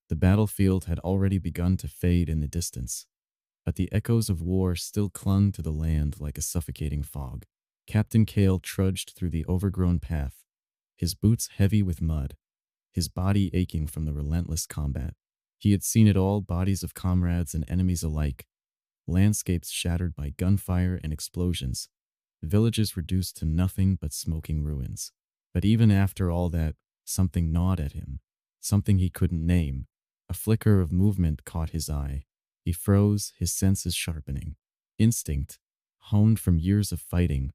The battlefield had already begun to fade in the distance, but the echoes of war still clung to the land like a suffocating fog. Captain Kale trudged through the overgrown path, his boots heavy with mud, his body aching from the relentless combat. He had seen it all, bodies of comrades and enemies alike, landscapes shattered by gunfire and explosions, villages reduced to nothing but smoking ruins. But even after all that, something gnawed at him, something he couldn't name. A flicker of movement caught his eye. He froze, his senses sharpening. Instinct, honed from years of fighting,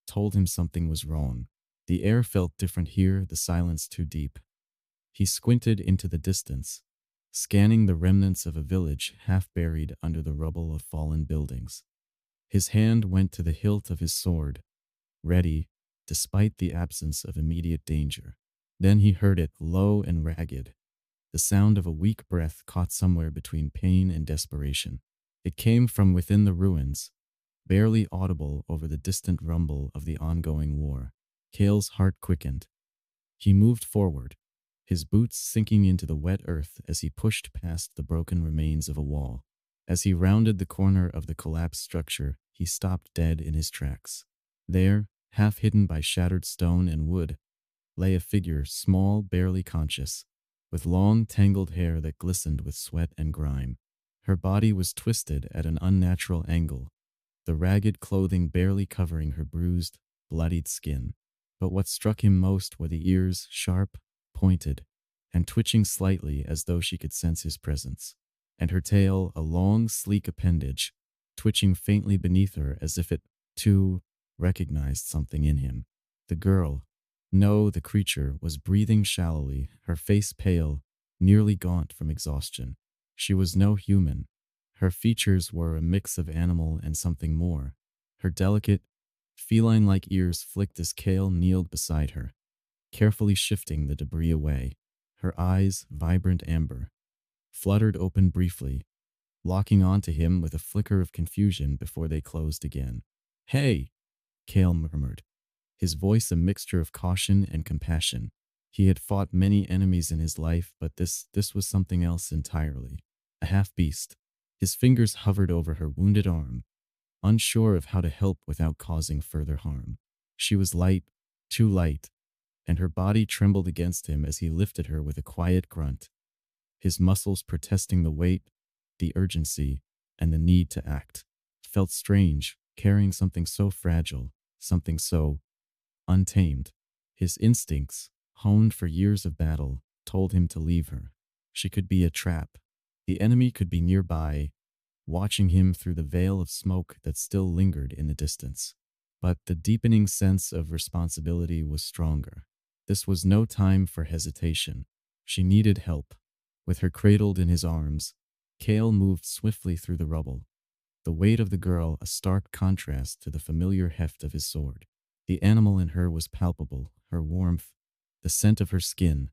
told him something was wrong. The air felt different here, the silence too deep. He squinted into the distance, scanning the remnants of a village half buried under the rubble of fallen buildings. His hand went to the hilt of his sword, ready, despite the absence of immediate danger. Then he heard it, low and ragged, the sound of a weak breath caught somewhere between pain and desperation. It came from within the ruins, barely audible over the distant rumble of the ongoing war. Kale's heart quickened. He moved forward, his boots sinking into the wet earth as he pushed past the broken remains of a wall. As he rounded the corner of the collapsed structure, he stopped dead in his tracks. There, half hidden by shattered stone and wood, lay a figure, small, barely conscious, with long, tangled hair that glistened with sweat and grime. Her body was twisted at an unnatural angle, the ragged clothing barely covering her bruised, bloodied skin. But what struck him most were the ears, sharp, pointed, and twitching slightly as though she could sense his presence. And her tail, a long, sleek appendage, twitching faintly beneath her as if it, too, recognized something in him. The girl, no, the creature, was breathing shallowly, her face pale, nearly gaunt from exhaustion. She was no human. Her features were a mix of animal and something more. Her delicate, feline-like ears flicked as Kale kneeled beside her, carefully shifting the debris away. Her eyes, vibrant amber, fluttered open briefly, locking onto him with a flicker of confusion before they closed again. "Hey!" Kale murmured, his voice a mixture of caution and compassion. He had fought many enemies in his life, but this was something else entirely. A half-beast. His fingers hovered over her wounded arm, unsure of how to help without causing further harm. She was light, too light, and her body trembled against him as he lifted her with a quiet grunt, his muscles protesting the weight, the urgency, and the need to act. It felt strange, carrying something so fragile, something so untamed. His instincts, honed for years of battle, told him to leave her. She could be a trap. The enemy could be nearby, watching him through the veil of smoke that still lingered in the distance. But the deepening sense of responsibility was stronger. This was no time for hesitation. She needed help. With her cradled in his arms, Kale moved swiftly through the rubble, the weight of the girl a stark contrast to the familiar heft of his sword. The animal in her was palpable, her warmth, the scent of her skin,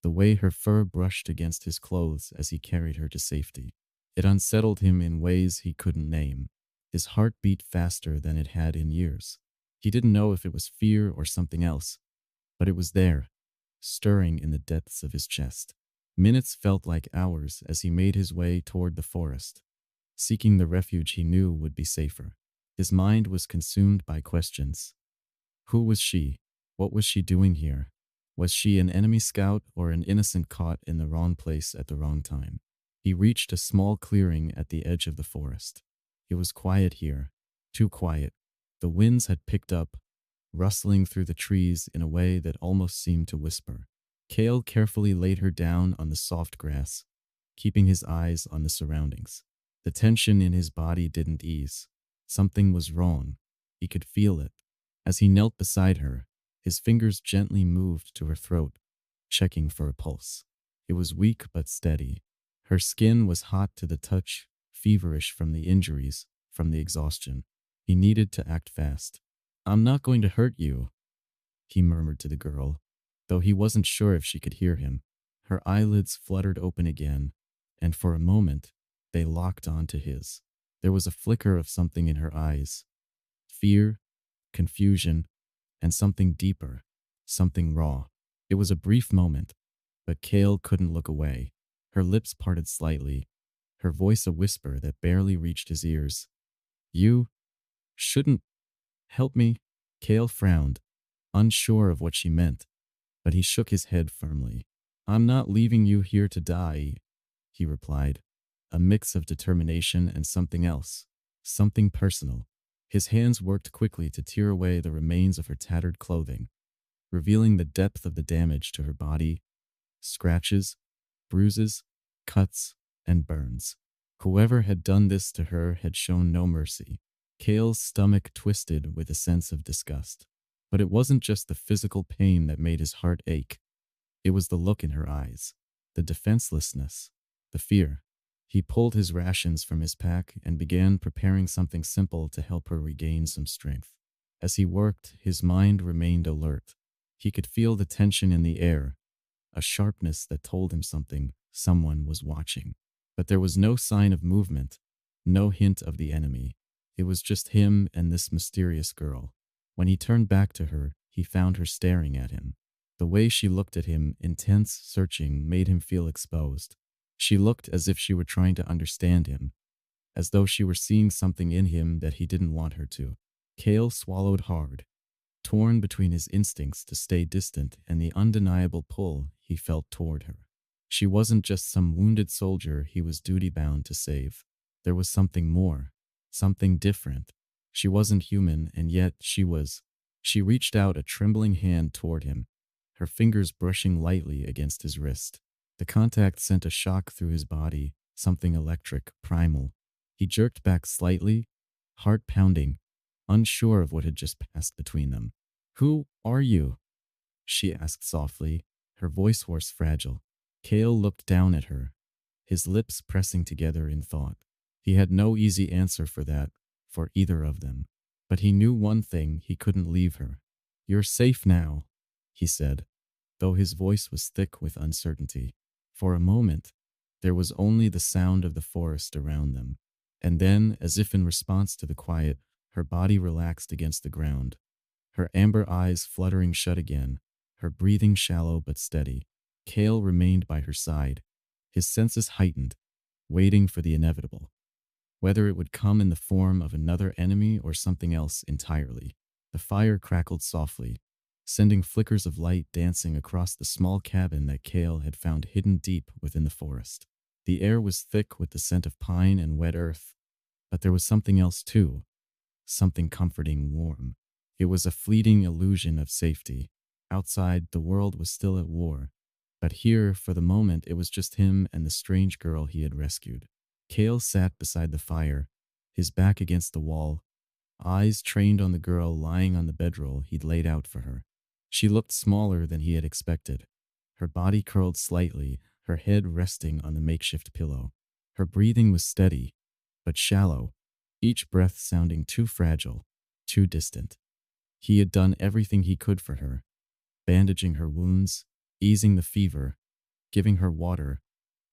the way her fur brushed against his clothes as he carried her to safety. It unsettled him in ways he couldn't name. His heart beat faster than it had in years. He didn't know if it was fear or something else, but it was there, stirring in the depths of his chest. Minutes felt like hours as he made his way toward the forest, seeking the refuge he knew would be safer. His mind was consumed by questions. Who was she? What was she doing here? Was she an enemy scout or an innocent caught in the wrong place at the wrong time? He reached a small clearing at the edge of the forest. It was quiet here, too quiet. The winds had picked up, rustling through the trees in a way that almost seemed to whisper. Kale carefully laid her down on the soft grass, keeping his eyes on the surroundings. The tension in his body didn't ease. Something was wrong. He could feel it. As he knelt beside her, his fingers gently moved to her throat, checking for a pulse. It was weak but steady. Her skin was hot to the touch, feverish from the injuries, from the exhaustion. He needed to act fast. "I'm not going to hurt you," he murmured to the girl, though he wasn't sure if she could hear him. Her eyelids fluttered open again, and for a moment, they locked onto his. There was a flicker of something in her eyes. Fear, confusion, and something deeper, something raw. It was a brief moment, but Kale couldn't look away. Her lips parted slightly, her voice a whisper that barely reached his ears. You shouldn't help me. Kale frowned, unsure of what she meant, but he shook his head firmly. I'm not leaving you here to die, he replied, a mix of determination and something else, something personal. His hands worked quickly to tear away the remains of her tattered clothing, revealing the depth of the damage to her body: scratches, bruises, cuts, and burns. Whoever had done this to her had shown no mercy. Kale's stomach twisted with a sense of disgust. But it wasn't just the physical pain that made his heart ache. It was the look in her eyes, the defenselessness, the fear. He pulled his rations from his pack and began preparing something simple to help her regain some strength. As he worked, his mind remained alert. He could feel the tension in the air, a sharpness that told him someone was watching. But there was no sign of movement, no hint of the enemy. It was just him and this mysterious girl. When he turned back to her, he found her staring at him. The way she looked at him, intense, searching, made him feel exposed. She looked as if she were trying to understand him, as though she were seeing something in him that he didn't want her to. Kale swallowed hard, torn between his instincts to stay distant and the undeniable pull he felt toward her. She wasn't just some wounded soldier he was duty-bound to save. There was something more, something different. She wasn't human, and yet she was. She reached out a trembling hand toward him, her fingers brushing lightly against his wrist. The contact sent a shock through his body, something electric, primal. He jerked back slightly, heart pounding, unsure of what had just passed between them. "Who are you?" she asked softly, her voice was fragile. Kale looked down at her, his lips pressing together in thought. He had no easy answer for either of them. But he knew one thing: he couldn't leave her. "You're safe now," he said, though his voice was thick with uncertainty. For a moment, there was only the sound of the forest around them. And then, as if in response to the quiet, her body relaxed against the ground, her amber eyes fluttering shut again, her breathing shallow but steady. Kale remained by her side, his senses heightened, waiting for the inevitable, whether it would come in the form of another enemy or something else entirely. The fire crackled softly, sending flickers of light dancing across the small cabin that Kale had found hidden deep within the forest. The air was thick with the scent of pine and wet earth, but there was something else too, something comforting, warm. It was a fleeting illusion of safety. Outside, the world was still at war, but here, for the moment, it was just him and the strange girl he had rescued. Kale sat beside the fire, his back against the wall, eyes trained on the girl lying on the bedroll he'd laid out for her. She looked smaller than he had expected. Her body curled slightly, her head resting on the makeshift pillow. Her breathing was steady, but shallow, each breath sounding too fragile, too distant. He had done everything he could for her, bandaging her wounds, easing the fever, giving her water,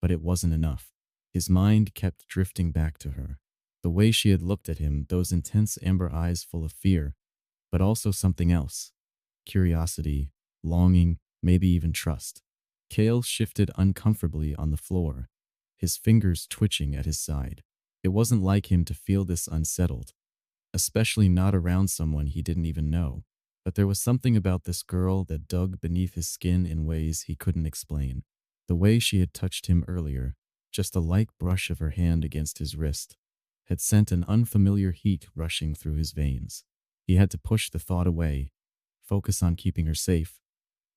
but it wasn't enough. His mind kept drifting back to her. The way she had looked at him, those intense amber eyes full of fear, but also something else: curiosity, longing, maybe even trust. Kale shifted uncomfortably on the floor, his fingers twitching at his side. It wasn't like him to feel this unsettled, especially not around someone he didn't even know. But there was something about this girl that dug beneath his skin in ways he couldn't explain. The way she had touched him earlier, just a light brush of her hand against his wrist, had sent an unfamiliar heat rushing through his veins. He had to push the thought away, focus on keeping her safe,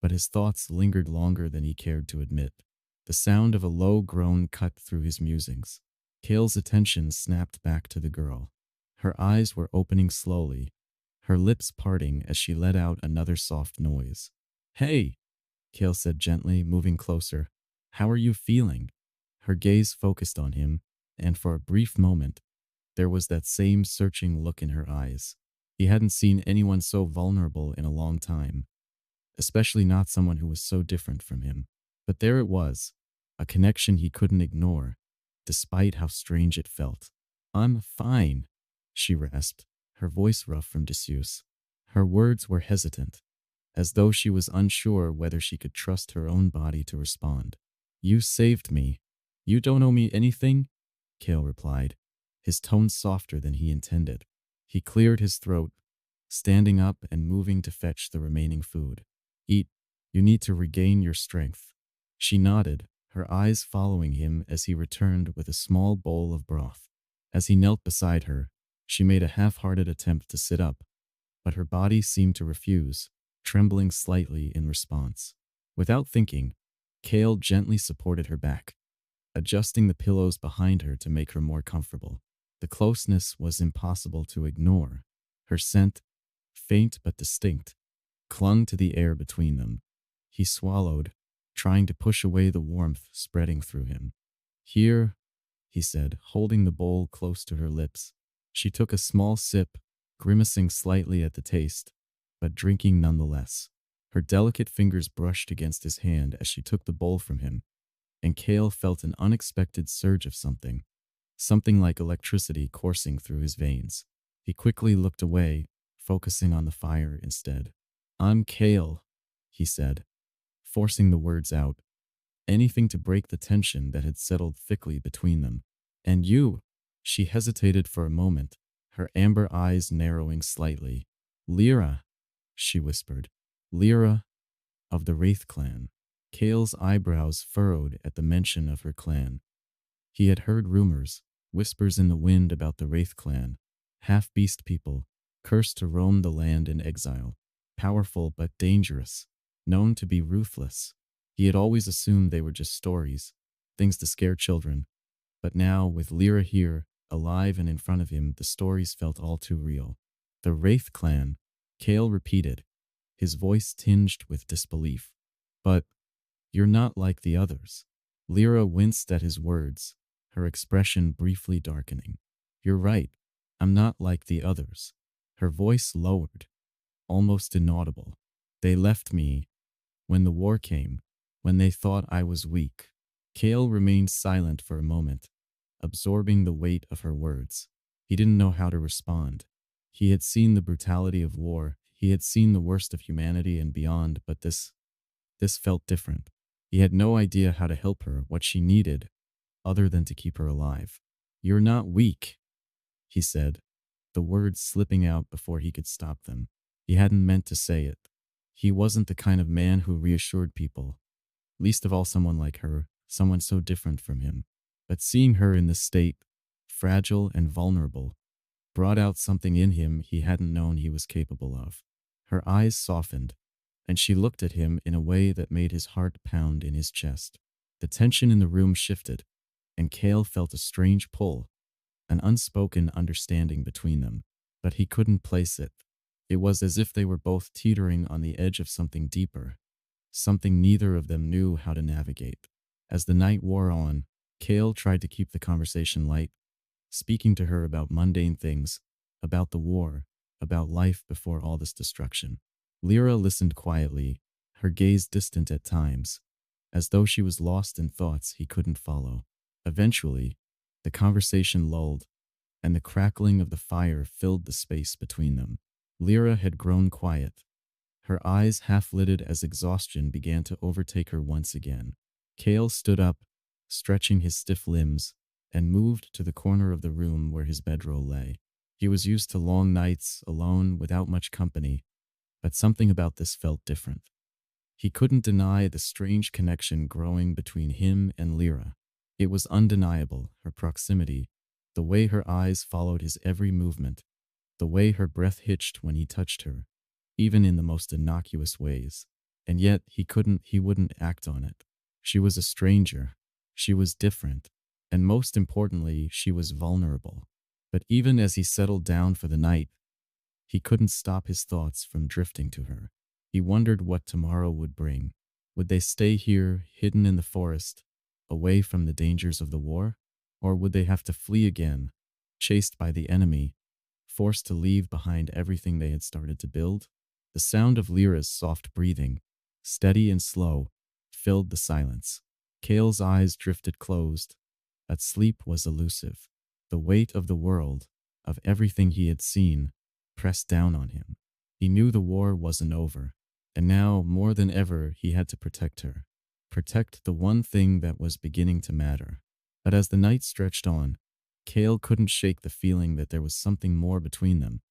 but his thoughts lingered longer than he cared to admit. The sound of a low groan cut through his musings. Kale's attention snapped back to the girl. Her eyes were opening slowly, her lips parting as she let out another soft noise. "Hey," Kale said gently, moving closer. "How are you feeling?" Her gaze focused on him, and for a brief moment, there was that same searching look in her eyes. He hadn't seen anyone so vulnerable in a long time, especially not someone who was so different from him. But there it was, a connection he couldn't ignore, despite how strange it felt. "I'm fine," she rasped, her voice rough from disuse. Her words were hesitant, as though she was unsure whether she could trust her own body to respond. "You saved me," You don't owe me anything? Kale replied, his tone softer than he intended. He cleared his throat, standing up and moving to fetch the remaining food. Eat. You need to regain your strength. She nodded, her eyes following him as he returned with a small bowl of broth. As he knelt beside her, she made a half-hearted attempt to sit up, but her body seemed to refuse, trembling slightly in response. Without thinking, Kale gently supported her back, adjusting the pillows behind her to make her more comfortable. The closeness was impossible to ignore. Her scent, faint but distinct, clung to the air between them. He swallowed, trying to push away the warmth spreading through him. Here, he said, holding the bowl close to her lips. She took a small sip, grimacing slightly at the taste, but drinking nonetheless. Her delicate fingers brushed against his hand as she took the bowl from him, and Kale felt an unexpected surge of something like electricity coursing through his veins. He quickly looked away, focusing on the fire instead. I'm Kale, he said, forcing the words out, anything to break the tension that had settled thickly between them. And you? She hesitated for a moment, her amber eyes narrowing slightly. Lyra, she whispered. Lyra of the Wraith clan. Kale's eyebrows furrowed at the mention of her clan. He had heard rumors, whispers in the wind about the Wraith clan, half-beast people, cursed to roam the land in exile, powerful but dangerous, known to be ruthless. He had always assumed they were just stories, things to scare children. But now, with Lyra here, alive and in front of him, the stories felt all too real. The Wraith clan, Kale repeated, his voice tinged with disbelief. But you're not like the others. Lyra winced at his words, her expression briefly darkening. You're right, I'm not like the others. Her voice lowered, almost inaudible. They left me when the war came, when they thought I was weak. Kale remained silent for a moment, absorbing the weight of her words. He didn't know how to respond. He had seen the brutality of war, he had seen the worst of humanity and beyond, but this felt different. He had no idea how to help her, what she needed, other than to keep her alive. You're not weak, he said, the words slipping out before he could stop them. He hadn't meant to say it. He wasn't the kind of man who reassured people, least of all someone like her, someone so different from him. But seeing her in this state, fragile and vulnerable, brought out something in him he hadn't known he was capable of. Her eyes softened, and she looked at him in a way that made his heart pound in his chest. The tension in the room shifted, and Kale felt a strange pull, an unspoken understanding between them, but he couldn't place it. It was as if they were both teetering on the edge of something deeper, something neither of them knew how to navigate. As the night wore on, Kale tried to keep the conversation light, speaking to her about mundane things, about the war, about life before all this destruction. Lyra listened quietly, her gaze distant at times, as though she was lost in thoughts he couldn't follow. Eventually, the conversation lulled, and the crackling of the fire filled the space between them. Lyra had grown quiet, her eyes half-lidded as exhaustion began to overtake her once again. Kale stood up, stretching his stiff limbs, and moved to the corner of the room where his bedroll lay. He was used to long nights alone without much company, but something about this felt different. He couldn't deny the strange connection growing between him and Lyra. It was undeniable, her proximity, the way her eyes followed his every movement, the way her breath hitched when he touched her, even in the most innocuous ways. And yet he wouldn't act on it. She was a stranger. She was different. And most importantly, she was vulnerable. But even as he settled down for the night, he couldn't stop his thoughts from drifting to her. He wondered what tomorrow would bring. Would they stay here, hidden in the forest, away from the dangers of the war? Or would they have to flee again, chased by the enemy, forced to leave behind everything they had started to build? The sound of Lyra's soft breathing, steady and slow, filled the silence. Kale's eyes drifted closed, but sleep was elusive. The weight of the world, of everything he had seen, pressed down on him. He knew the war wasn't over, and now, more than ever, he had to protect her. Protect the one thing that was beginning to matter. But as the night stretched on, Kale couldn't shake the feeling that there was something more between them,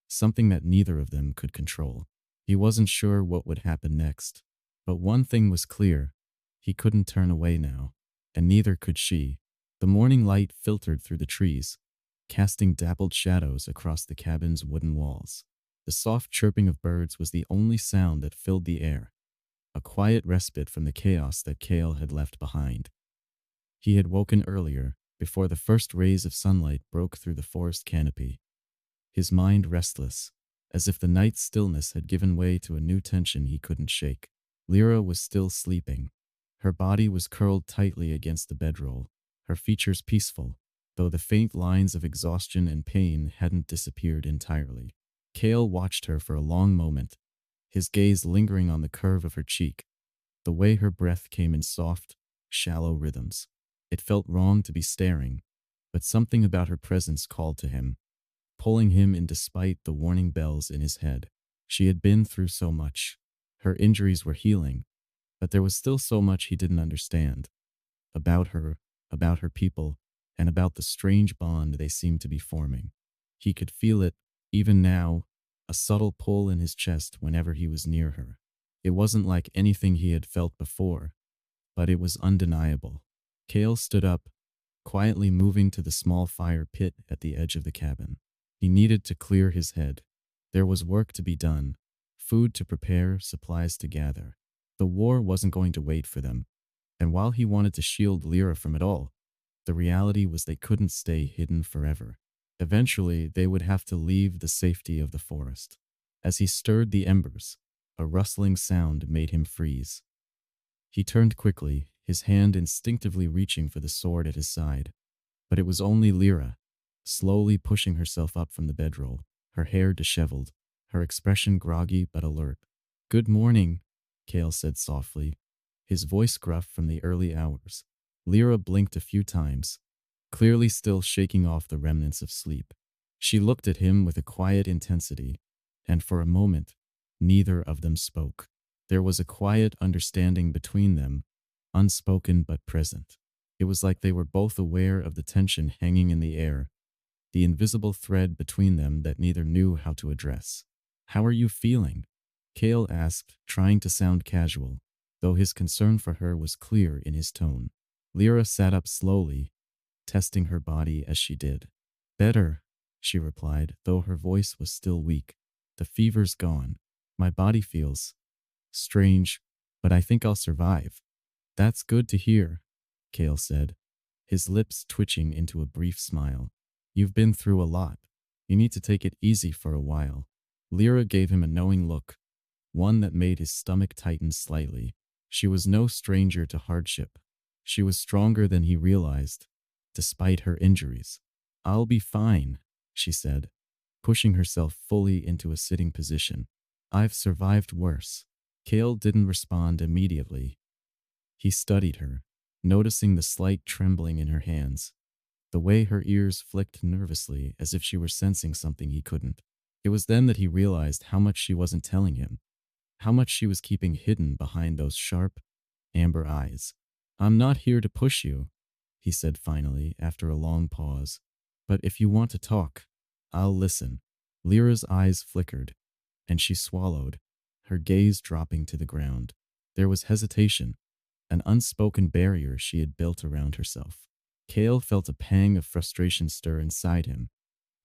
something that neither of them could control. He wasn't sure what would happen next, but one thing was clear: he couldn't turn away now, and neither could she. The morning light filtered through the trees, casting dappled shadows across the cabin's wooden walls. The soft chirping of birds was the only sound that filled the air, a quiet respite from the chaos that Kale had left behind. He had woken earlier, before the first rays of sunlight broke through the forest canopy, his mind restless, as if the night's stillness had given way to a new tension he couldn't shake. Lyra was still sleeping. Her body was curled tightly against the bedroll, her features peaceful, though the faint lines of exhaustion and pain hadn't disappeared entirely. Kale watched her for a long moment, his gaze lingering on the curve of her cheek, the way her breath came in soft, shallow rhythms. It felt wrong to be staring, but something about her presence called to him, pulling him in despite the warning bells in his head. She had been through so much. Her injuries were healing, but there was still so much he didn't understand. About her people, and about the strange bond they seemed to be forming. He could feel it, even now, a subtle pull in his chest whenever he was near her. It wasn't like anything he had felt before, but it was undeniable. Kale stood up, quietly moving to the small fire pit at the edge of the cabin. He needed to clear his head. There was work to be done, food to prepare, supplies to gather. The war wasn't going to wait for them, and while he wanted to shield Lyra from it all, the reality was they couldn't stay hidden forever. Eventually, they would have to leave the safety of the forest. As he stirred the embers, a rustling sound made him freeze. He turned quickly, his hand instinctively reaching for the sword at his side. But it was only Lyra, slowly pushing herself up from the bedroll, her hair disheveled, her expression groggy but alert. "Good morning," Kale said softly, his voice gruff from the early hours. Lyra blinked a few times, clearly still shaking off the remnants of sleep. She looked at him with a quiet intensity, and for a moment, neither of them spoke. There was a quiet understanding between them, unspoken but present. It was like they were both aware of the tension hanging in the air, the invisible thread between them that neither knew how to address. "How are you feeling?" Kale asked, trying to sound casual, though his concern for her was clear in his tone. Lyra sat up slowly, testing her body as she did. "Better," she replied, though her voice was still weak. "The fever's gone. My body feels strange, but I think I'll survive." "That's good to hear," Kale said, his lips twitching into a brief smile. "You've been through a lot. You need to take it easy for a while." Lyra gave him a knowing look, one that made his stomach tighten slightly. She was no stranger to hardship. She was stronger than he realized, despite her injuries. "I'll be fine," she said, pushing herself fully into a sitting position. "I've survived worse." Kale didn't respond immediately. He studied her, noticing the slight trembling in her hands, the way her ears flicked nervously as if she were sensing something he couldn't. It was then that he realized how much she wasn't telling him, how much she was keeping hidden behind those sharp, amber eyes. "I'm not here to push you," he said finally after a long pause. "But if you want to talk, I'll listen." Lyra's eyes flickered, and she swallowed, her gaze dropping to the ground. There was hesitation, an unspoken barrier she had built around herself. Kale felt a pang of frustration stir inside him,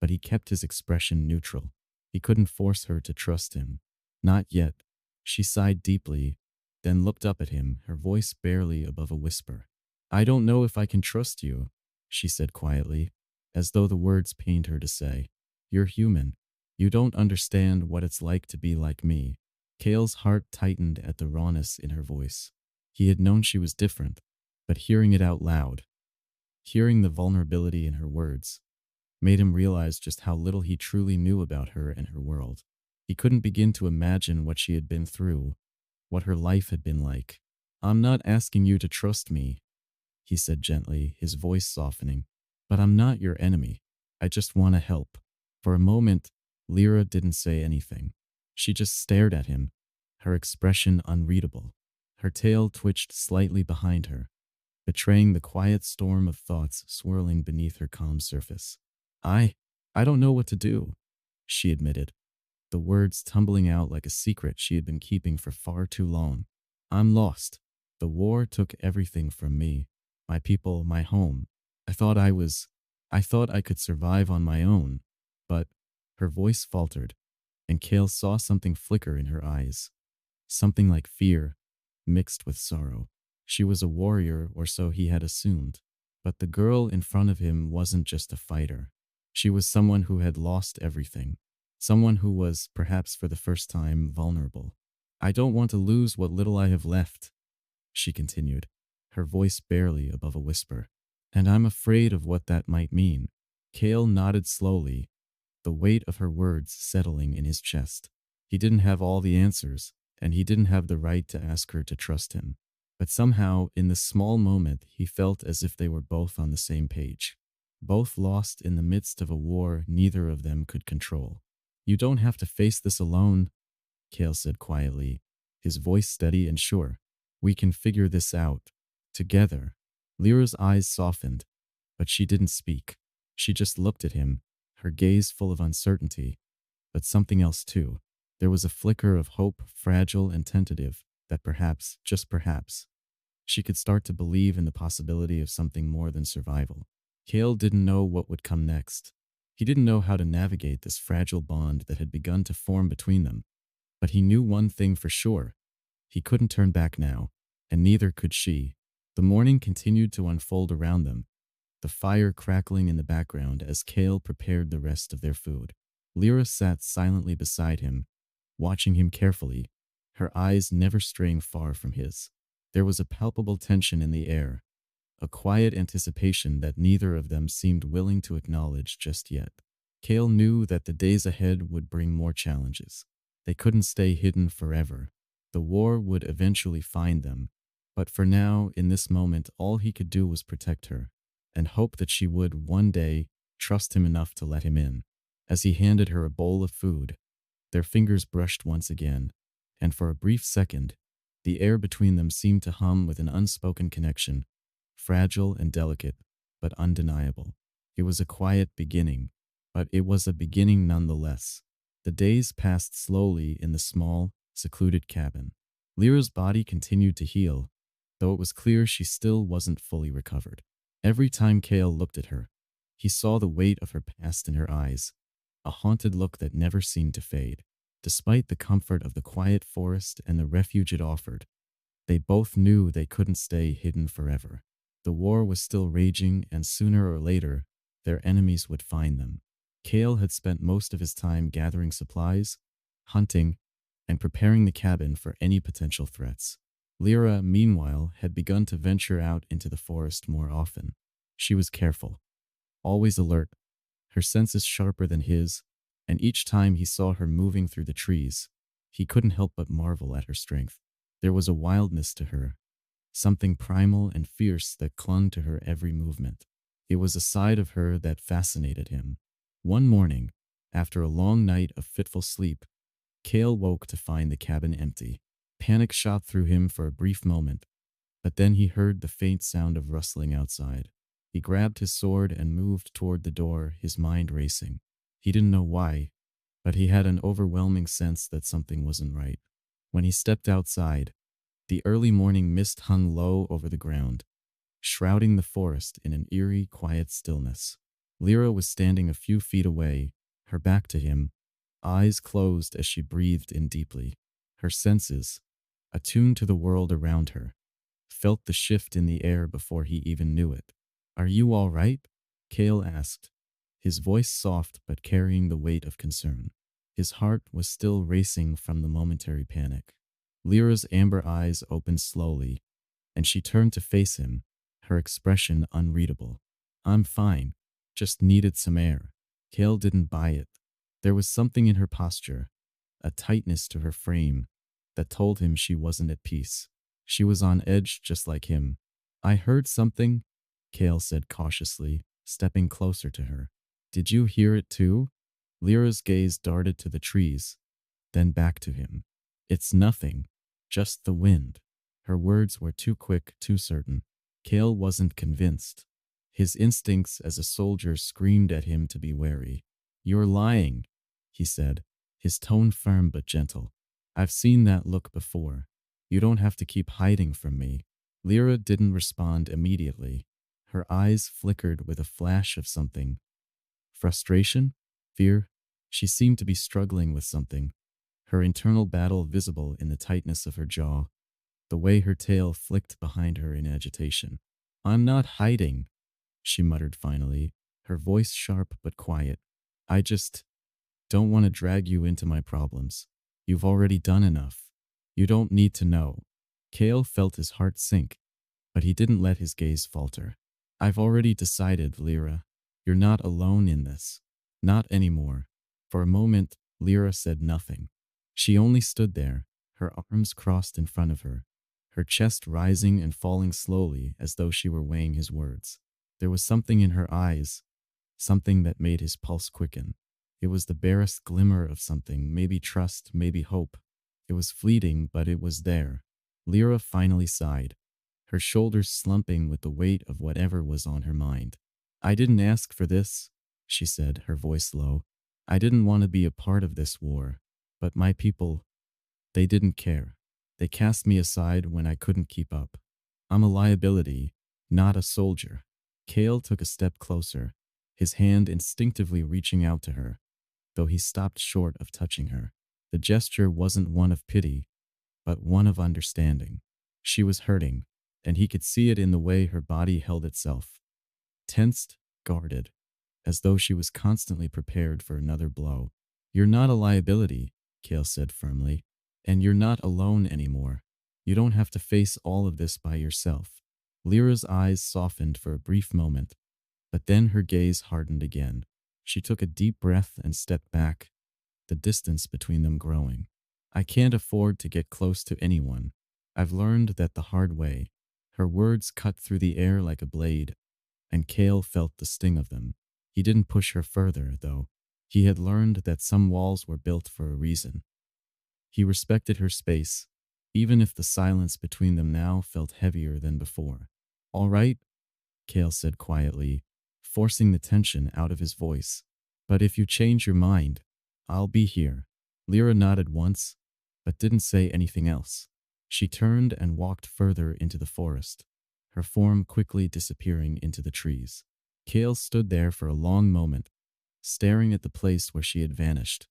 but he kept his expression neutral. He couldn't force her to trust him. Not yet. She sighed deeply, then looked up at him, her voice barely above a whisper. "I don't know if I can trust you," she said quietly, as though the words pained her to say. "You're human. You don't understand what it's like to be like me." Kale's heart tightened at the rawness in her voice. He had known she was different, but hearing it out loud, hearing the vulnerability in her words, made him realize just how little he truly knew about her and her world. He couldn't begin to imagine what she had been through, what her life had been like. "I'm not asking you to trust me," he said gently, his voice softening. "But I'm not your enemy. I just want to help." For a moment, Lyra didn't say anything. She just stared at him, her expression unreadable. Her tail twitched slightly behind her, betraying the quiet storm of thoughts swirling beneath her calm surface. I, I don't know what to do, she admitted, the words tumbling out like a secret she had been keeping for far too long. I'm lost. The war took everything from me. My people, my home. I thought I could survive on my own. But her voice faltered, and Kale saw something flicker in her eyes. Something like fear, mixed with sorrow. She was a warrior, or so he had assumed. But the girl in front of him wasn't just a fighter. She was someone who had lost everything. Someone who was, perhaps for the first time, vulnerable. I don't want to lose what little I have left, she continued, her voice barely above a whisper. And I'm afraid of what that might mean. Kale nodded slowly, the weight of her words settling in his chest. He didn't have all the answers, and he didn't have the right to ask her to trust him. But somehow, in this small moment, he felt as if they were both on the same page. Both lost in the midst of a war neither of them could control. You don't have to face this alone, Kale said quietly, his voice steady and sure. We can figure this out. Together. Lyra's eyes softened, but she didn't speak. She just looked at him, her gaze full of uncertainty. But something else too. There was a flicker of hope, fragile and tentative, that perhaps, just perhaps, she could start to believe in the possibility of something more than survival. Kale didn't know what would come next. He didn't know how to navigate this fragile bond that had begun to form between them. But he knew one thing for sure. He couldn't turn back now, and neither could she. The morning continued to unfold around them, the fire crackling in the background as Kale prepared the rest of their food. Lyra sat silently beside him, watching him carefully, her eyes never straying far from his. There was a palpable tension in the air, a quiet anticipation that neither of them seemed willing to acknowledge just yet. Kale knew that the days ahead would bring more challenges. They couldn't stay hidden forever. The war would eventually find them. But for now, in this moment, all he could do was protect her, and hope that she would, one day, trust him enough to let him in. As he handed her a bowl of food, their fingers brushed once again, and for a brief second, the air between them seemed to hum with an unspoken connection, fragile and delicate, but undeniable. It was a quiet beginning, but it was a beginning nonetheless. The days passed slowly in the small, secluded cabin. Lyra's body continued to heal, though it was clear she still wasn't fully recovered. Every time Kale looked at her, he saw the weight of her past in her eyes, a haunted look that never seemed to fade. Despite the comfort of the quiet forest and the refuge it offered, they both knew they couldn't stay hidden forever. The war was still raging, and sooner or later, their enemies would find them. Kale had spent most of his time gathering supplies, hunting, and preparing the cabin for any potential threats. Lyra, meanwhile, had begun to venture out into the forest more often. She was careful, always alert, her senses sharper than his, and each time he saw her moving through the trees, he couldn't help but marvel at her strength. There was a wildness to her, something primal and fierce that clung to her every movement. It was a side of her that fascinated him. One morning, after a long night of fitful sleep, Kale woke to find the cabin empty. Panic shot through him for a brief moment, but then he heard the faint sound of rustling outside. He grabbed his sword and moved toward the door, his mind racing. He didn't know why, but he had an overwhelming sense that something wasn't right. When he stepped outside, the early morning mist hung low over the ground, shrouding the forest in an eerie, quiet stillness. Lyra was standing a few feet away, her back to him, eyes closed as she breathed in deeply. Her senses, attuned to the world around her, felt the shift in the air before he even knew it. Are you all right? Kale asked, his voice soft but carrying the weight of concern. His heart was still racing from the momentary panic. Lyra's amber eyes opened slowly, and she turned to face him, her expression unreadable. I'm fine, just needed some air. Kale didn't buy it. There was something in her posture, a tightness to her frame, that told him she wasn't at peace. She was on edge just like him. I heard something, Kale said cautiously, stepping closer to her. Did you hear it too? Lyra's gaze darted to the trees, then back to him. It's nothing, just the wind. Her words were too quick, too certain. Kale wasn't convinced. His instincts as a soldier screamed at him to be wary. "You're lying," he said, his tone firm but gentle. "I've seen that look before. You don't have to keep hiding from me." Lyra didn't respond immediately. Her eyes flickered with a flash of something. Frustration? Fear? She seemed to be struggling with something, her internal battle visible in the tightness of her jaw, the way her tail flicked behind her in agitation. "I'm not hiding," she muttered finally, her voice sharp but quiet. "I just don't want to drag you into my problems. You've already done enough. You don't need to know." Kale felt his heart sink, but he didn't let his gaze falter. "I've already decided, Lyra. You're not alone in this. Not anymore." For a moment, Lyra said nothing. She only stood there, her arms crossed in front of her, her chest rising and falling slowly as though she were weighing his words. There was something in her eyes, something that made his pulse quicken. It was the barest glimmer of something, maybe trust, maybe hope. It was fleeting, but it was there. Lyra finally sighed, her shoulders slumping with the weight of whatever was on her mind. "I didn't ask for this," she said, her voice low. "I didn't want to be a part of this war. But my people, they didn't care. They cast me aside when I couldn't keep up. I'm a liability, not a soldier." Kale took a step closer, his hand instinctively reaching out to her, though he stopped short of touching her. The gesture wasn't one of pity, but one of understanding. She was hurting, and he could see it in the way her body held itself. Tensed, guarded, as though she was constantly prepared for another blow. "You're not a liability," Kale said firmly, "and you're not alone anymore. You don't have to face all of this by yourself." Lyra's eyes softened for a brief moment, but then her gaze hardened again. She took a deep breath and stepped back, the distance between them growing. "I can't afford to get close to anyone. I've learned that the hard way." Her words cut through the air like a blade, and Kale felt the sting of them. He didn't push her further, though. He had learned that some walls were built for a reason. He respected her space, even if the silence between them now felt heavier than before. "All right," Kale said quietly, forcing the tension out of his voice. "But if you change your mind, I'll be here." Lyra nodded once, but didn't say anything else. She turned and walked further into the forest, her form quickly disappearing into the trees. Kale stood there for a long moment, staring at the place where she had vanished,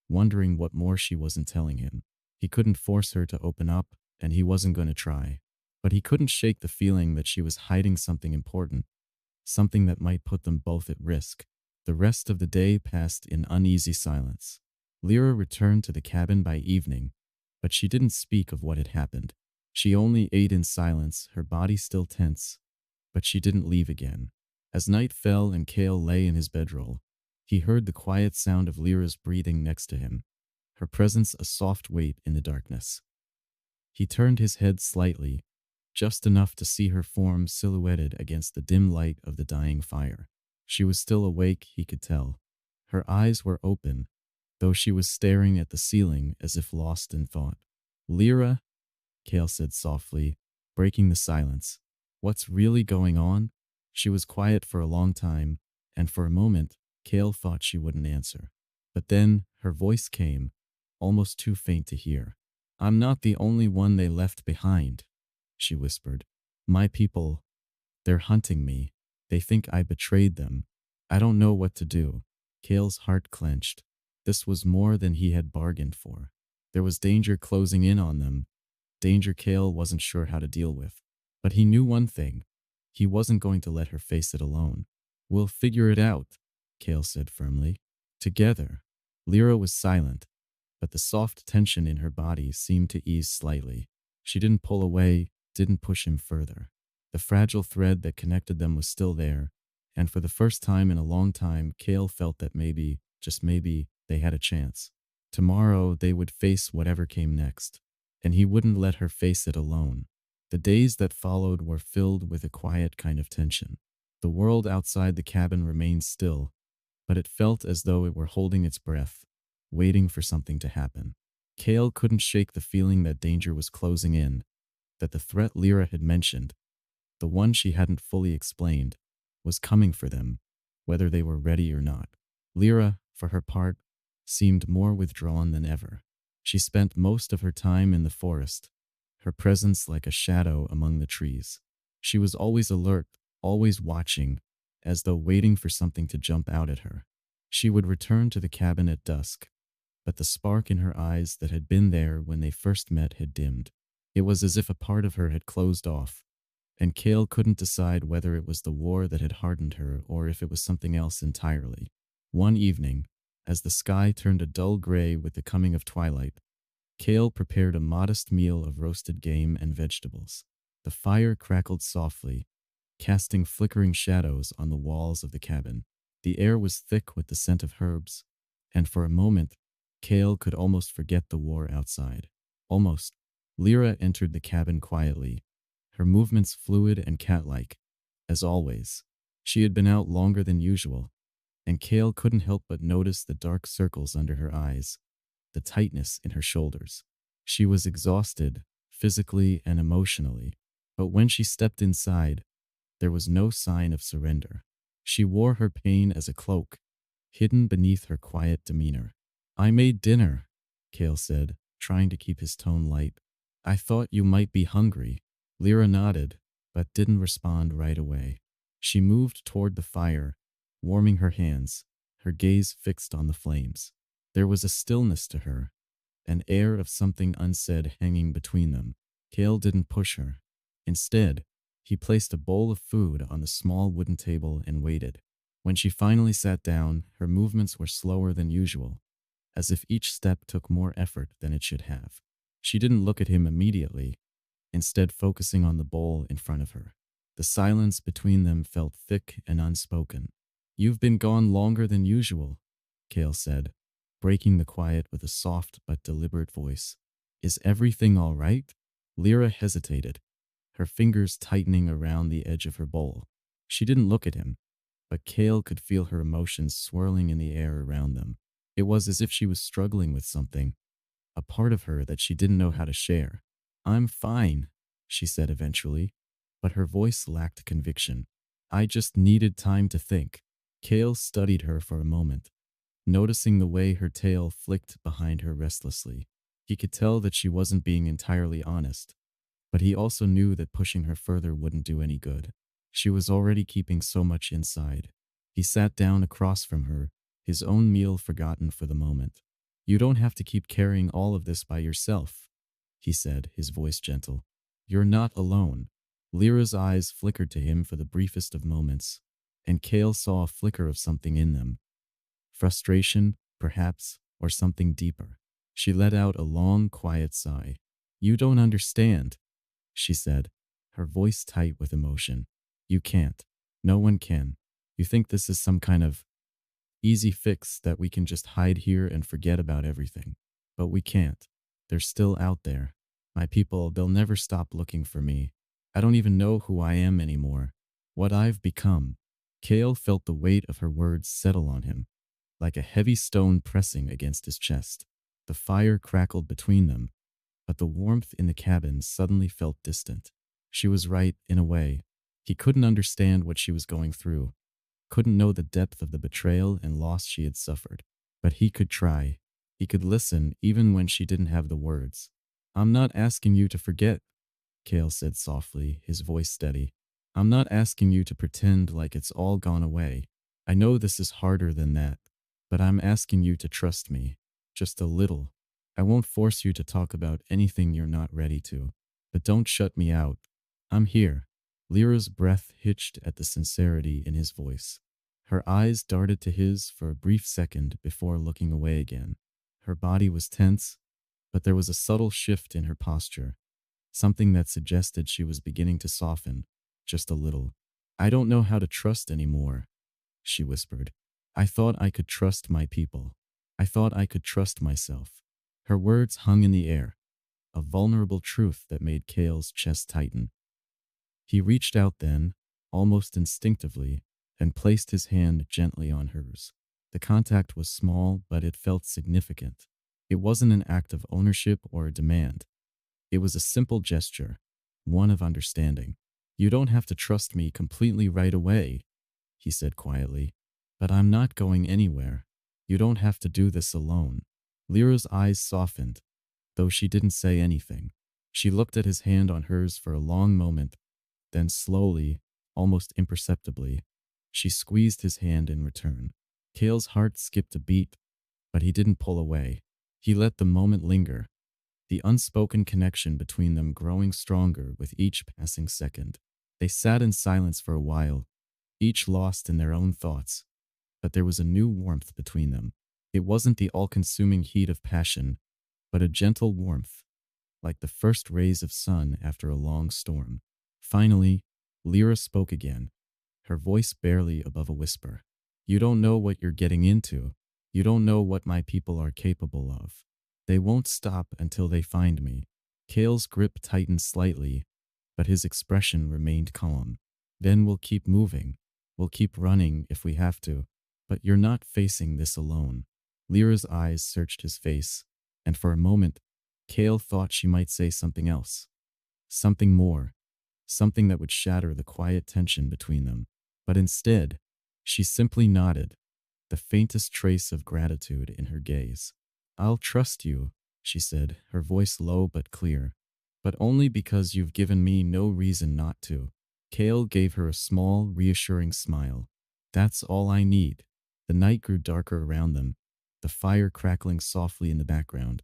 wondering what more she wasn't telling him. He couldn't force her to open up, and he wasn't going to try. But he couldn't shake the feeling that she was hiding something important, something that might put them both at risk. The rest of the day passed in uneasy silence. Lyra returned to the cabin by evening, but she didn't speak of what had happened. She only ate in silence, her body still tense, but she didn't leave again. As night fell and Kale lay in his bedroll, he heard the quiet sound of Lyra's breathing next to him, her presence a soft weight in the darkness. He turned his head slightly, just enough to see her form silhouetted against the dim light of the dying fire. She was still awake, he could tell. Her eyes were open, though she was staring at the ceiling as if lost in thought. "Lyra," Kale said softly, breaking the silence. "What's really going on?" She was quiet for a long time, and for a moment, Kale thought she wouldn't answer. But then, her voice came, almost too faint to hear. "I'm not the only one they left behind," she whispered. "My people, they're hunting me. They think I betrayed them. I don't know what to do." Kale's heart clenched. This was more than he had bargained for. There was danger closing in on them, danger Kale wasn't sure how to deal with. But he knew one thing. He wasn't going to let her face it alone. "We'll figure it out," Kale said firmly. "Together." Lyra was silent, but the soft tension in her body seemed to ease slightly. She didn't pull away, didn't push him further. The fragile thread that connected them was still there, and for the first time in a long time, Kale felt that maybe, just maybe, they had a chance. Tomorrow they would face whatever came next, and he wouldn't let her face it alone. The days that followed were filled with a quiet kind of tension. The world outside the cabin remained still, but it felt as though it were holding its breath, waiting for something to happen. Kale couldn't shake the feeling that danger was closing in, that the threat Lyra had mentioned, the one she hadn't fully explained, was coming for them, whether they were ready or not. Lyra, for her part, seemed more withdrawn than ever. She spent most of her time in the forest, her presence like a shadow among the trees. She was always alert, always watching, as though waiting for something to jump out at her. She would return to the cabin at dusk, but the spark in her eyes that had been there when they first met had dimmed. It was as if a part of her had closed off, and Cale couldn't decide whether it was the war that had hardened her or if it was something else entirely. One evening, as the sky turned a dull gray with the coming of twilight, Cale prepared a modest meal of roasted game and vegetables. The fire crackled softly, casting flickering shadows on the walls of the cabin. The air was thick with the scent of herbs, and for a moment, Cale could almost forget the war outside. Almost. Lyra entered the cabin quietly, her movements fluid and cat-like. As always, she had been out longer than usual, and Cale couldn't help but notice the dark circles under her eyes, the tightness in her shoulders. She was exhausted, physically and emotionally, but when she stepped inside, there was no sign of surrender. She wore her pain as a cloak, hidden beneath her quiet demeanor. "I made dinner," Cale said, trying to keep his tone light. "I thought you might be hungry." Lyra nodded, but didn't respond right away. She moved toward the fire, warming her hands, her gaze fixed on the flames. There was a stillness to her, an air of something unsaid hanging between them. Cale didn't push her. Instead, he placed a bowl of food on the small wooden table and waited. When she finally sat down, her movements were slower than usual, as if each step took more effort than it should have. She didn't look at him immediately, instead focusing on the bowl in front of her. The silence between them felt thick and unspoken. "You've been gone longer than usual," Cale said, breaking the quiet with a soft but deliberate voice. "Is everything all right?" Lyra hesitated, her fingers tightening around the edge of her bowl. She didn't look at him, but Cale could feel her emotions swirling in the air around them. It was as if she was struggling with something, a part of her that she didn't know how to share. "I'm fine," she said eventually, but her voice lacked conviction. "I just needed time to think." Cale studied her for a moment, noticing the way her tail flicked behind her restlessly. He could tell that she wasn't being entirely honest, but he also knew that pushing her further wouldn't do any good. She was already keeping so much inside. He sat down across from her, his own meal forgotten for the moment. "You don't have to keep carrying all of this by yourself," he said, his voice gentle. "You're not alone." Lyra's eyes flickered to him for the briefest of moments, and Cale saw a flicker of something in them. Frustration, perhaps, or something deeper. She let out a long, quiet sigh. "You don't understand," she said, her voice tight with emotion. "You can't. No one can. You think this is some kind of easy fix that we can just hide here and forget about everything. But we can't. They're still out there. My people, they'll never stop looking for me. I don't even know who I am anymore. What I've become." Cale felt the weight of her words settle on him, like a heavy stone pressing against his chest. The fire crackled between them, but the warmth in the cabin suddenly felt distant. She was right, in a way. He couldn't understand what she was going through, couldn't know the depth of the betrayal and loss she had suffered. But he could try. He could listen even when she didn't have the words. "I'm not asking you to forget," Cale said softly, his voice steady. "I'm not asking you to pretend like it's all gone away. I know this is harder than that, but I'm asking you to trust me. Just a little. I won't force you to talk about anything you're not ready to, but don't shut me out. I'm here." Lyra's breath hitched at the sincerity in his voice. Her eyes darted to his for a brief second before looking away again. Her body was tense, but there was a subtle shift in her posture, something that suggested she was beginning to soften, just a little. "I don't know how to trust anymore," she whispered. "I thought I could trust my people. I thought I could trust myself." Her words hung in the air, a vulnerable truth that made Cale's chest tighten. He reached out then, almost instinctively, and placed his hand gently on hers. The contact was small, but it felt significant. It wasn't an act of ownership or a demand. It was a simple gesture, one of understanding. You don't have to trust me completely right away, he said quietly. But I'm not going anywhere. You don't have to do this alone. Lyra's eyes softened, though she didn't say anything. She looked at his hand on hers for a long moment, then slowly, almost imperceptibly, she squeezed his hand in return. Kale's heart skipped a beat, but he didn't pull away. He let the moment linger, the unspoken connection between them growing stronger with each passing second. They sat in silence for a while, each lost in their own thoughts, but there was a new warmth between them. It wasn't the all-consuming heat of passion, but a gentle warmth, like the first rays of sun after a long storm. Finally, Lyra spoke again, her voice barely above a whisper. You don't know what you're getting into. You don't know what my people are capable of. They won't stop until they find me. Kale's grip tightened slightly, but his expression remained calm. Then we'll keep moving. We'll keep running if we have to. But you're not facing this alone. Lyra's eyes searched his face, and for a moment, Kale thought she might say something else. Something more. Something that would shatter the quiet tension between them. But instead, she simply nodded, the faintest trace of gratitude in her gaze. I'll trust you, she said, her voice low but clear. But only because you've given me no reason not to. Kale gave her a small, reassuring smile. That's all I need. The night grew darker around them, the fire crackling softly in the background.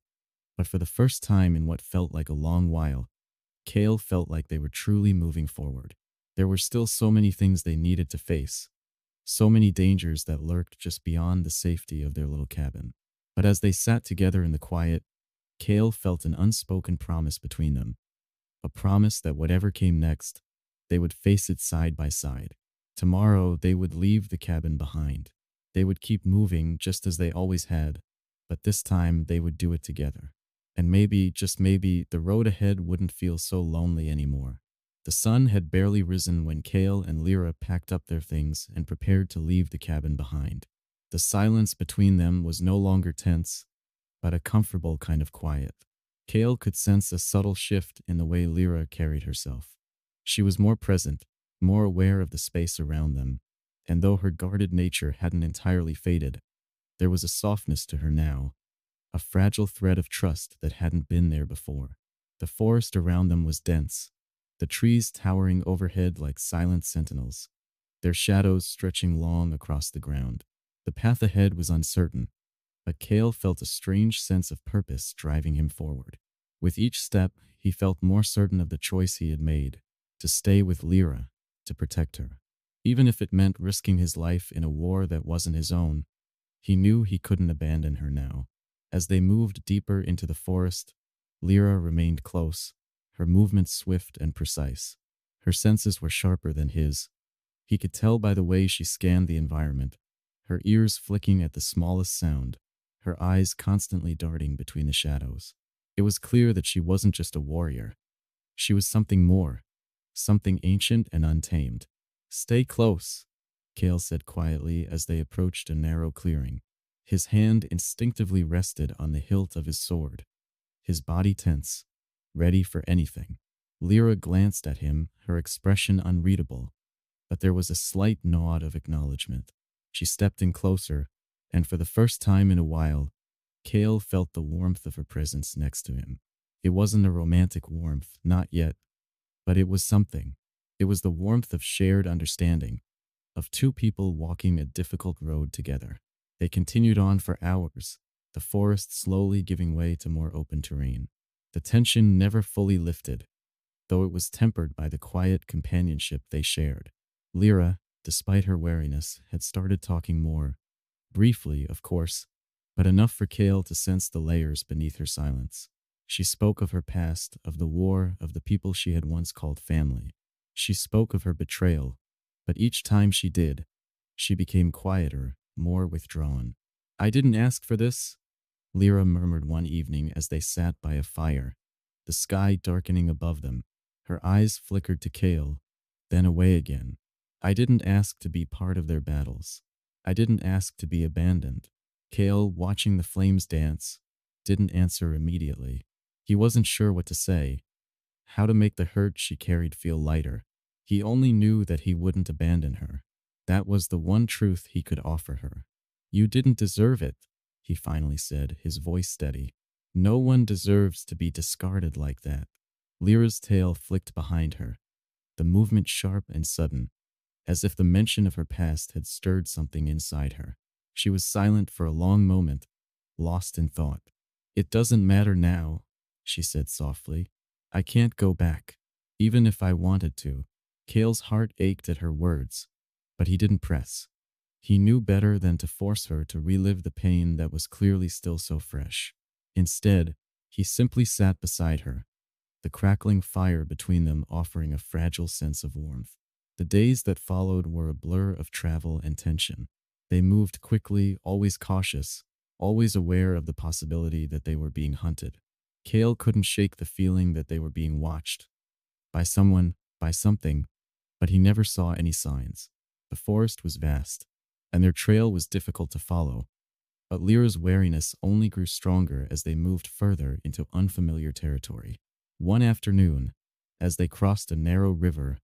But for the first time in what felt like a long while, Kale felt like they were truly moving forward. There were still so many things they needed to face, so many dangers that lurked just beyond the safety of their little cabin. But as they sat together in the quiet, Kale felt an unspoken promise between them. A promise that whatever came next, they would face it side by side. Tomorrow they would leave the cabin behind. They would keep moving just as they always had, but this time they would do it together. And maybe, just maybe, the road ahead wouldn't feel so lonely anymore. The sun had barely risen when Kale and Lyra packed up their things and prepared to leave the cabin behind. The silence between them was no longer tense, but a comfortable kind of quiet. Kale could sense a subtle shift in the way Lyra carried herself. She was more present, more aware of the space around them, and though her guarded nature hadn't entirely faded, there was a softness to her now, a fragile thread of trust that hadn't been there before. The forest around them was dense, the trees towering overhead like silent sentinels, their shadows stretching long across the ground. The path ahead was uncertain, but Kale felt a strange sense of purpose driving him forward. With each step, he felt more certain of the choice he had made, to stay with Lyra, to protect her. Even if it meant risking his life in a war that wasn't his own, he knew he couldn't abandon her now. As they moved deeper into the forest, Lyra remained close, her movements swift and precise. Her senses were sharper than his. He could tell by the way she scanned the environment, her ears flicking at the smallest sound, her eyes constantly darting between the shadows. It was clear that she wasn't just a warrior. She was something more, something ancient and untamed. Stay close, Kale said quietly as they approached a narrow clearing. His hand instinctively rested on the hilt of his sword, his body tense, ready for anything. Lyra glanced at him, her expression unreadable, but there was a slight nod of acknowledgement. She stepped in closer, and for the first time in a while, Kale felt the warmth of her presence next to him. It wasn't a romantic warmth, not yet, but it was something. It was the warmth of shared understanding, of two people walking a difficult road together. They continued on for hours, the forest slowly giving way to more open terrain. The tension never fully lifted, though it was tempered by the quiet companionship they shared. Lyra, despite her wariness, had started talking more. Briefly, of course, but enough for Kale to sense the layers beneath her silence. She spoke of her past, of the war, of the people she had once called family. She spoke of her betrayal, but each time she did, she became quieter, more withdrawn. I didn't ask for this, Lyra murmured one evening as they sat by a fire, the sky darkening above them. Her eyes flickered to Kale, then away again. I didn't ask to be part of their battles. I didn't ask to be abandoned. Kale, watching the flames dance, didn't answer immediately. He wasn't sure what to say, how to make the hurt she carried feel lighter. He only knew that he wouldn't abandon her. That was the one truth he could offer her. You didn't deserve it, he finally said, his voice steady. No one deserves to be discarded like that. Lyra's tail flicked behind her, the movement sharp and sudden, as if the mention of her past had stirred something inside her. She was silent for a long moment, lost in thought. It doesn't matter now, she said softly. I can't go back, even if I wanted to. Kale's heart ached at her words, but he didn't press. He knew better than to force her to relive the pain that was clearly still so fresh. Instead, he simply sat beside her, the crackling fire between them offering a fragile sense of warmth. The days that followed were a blur of travel and tension. They moved quickly, always cautious, always aware of the possibility that they were being hunted. Kale couldn't shake the feeling that they were being watched. By someone, by something, but he never saw any signs. The forest was vast, and their trail was difficult to follow. But Lyra's wariness only grew stronger as they moved further into unfamiliar territory. One afternoon, as they crossed a narrow river,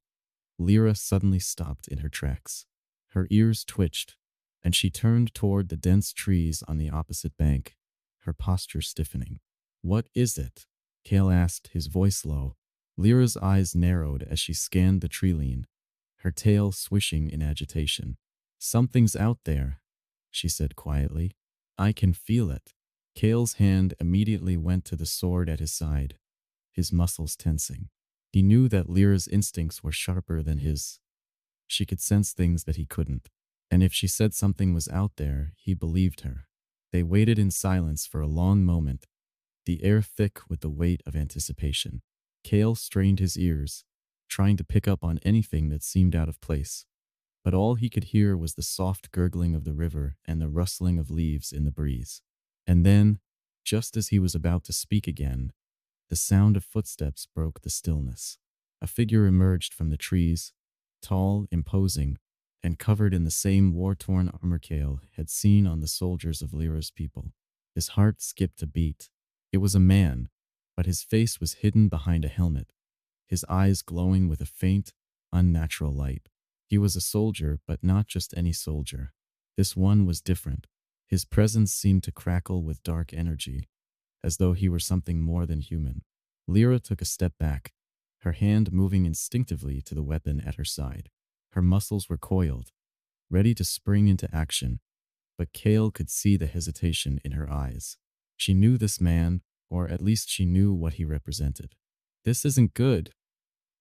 Lyra suddenly stopped in her tracks. Her ears twitched, and she turned toward the dense trees on the opposite bank, her posture stiffening. What is it? Kale asked, his voice low. Lyra's eyes narrowed as she scanned the tree-line, her tail swishing in agitation. Something's out there, she said quietly. I can feel it. Kale's hand immediately went to the sword at his side, his muscles tensing. He knew that Lyra's instincts were sharper than his. She could sense things that he couldn't, and if she said something was out there, he believed her. They waited in silence for a long moment, the air thick with the weight of anticipation. Kale strained his ears, trying to pick up on anything that seemed out of place. But all he could hear was the soft gurgling of the river and the rustling of leaves in the breeze. And then, just as he was about to speak again, the sound of footsteps broke the stillness. A figure emerged from the trees, tall, imposing, and covered in the same war-torn armor Kale had seen on the soldiers of Lyra's people. His heart skipped a beat. It was a man, but his face was hidden behind a helmet, his eyes glowing with a faint, unnatural light. He was a soldier, but not just any soldier. This one was different. His presence seemed to crackle with dark energy, as though he were something more than human. Lyra took a step back, her hand moving instinctively to the weapon at her side. Her muscles were coiled, ready to spring into action, but Kale could see the hesitation in her eyes. She knew this man, or at least she knew what he represented. This isn't good,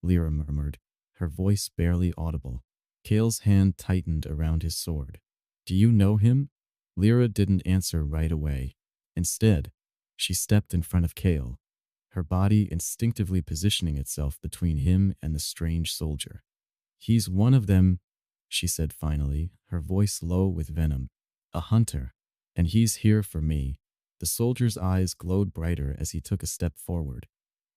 Lyra murmured, her voice barely audible. Kale's hand tightened around his sword. Do you know him? Lyra didn't answer right away. Instead, she stepped in front of Kale, her body instinctively positioning itself between him and the strange soldier. He's one of them, she said finally, her voice low with venom. A hunter, and he's here for me. The soldier's eyes glowed brighter as he took a step forward,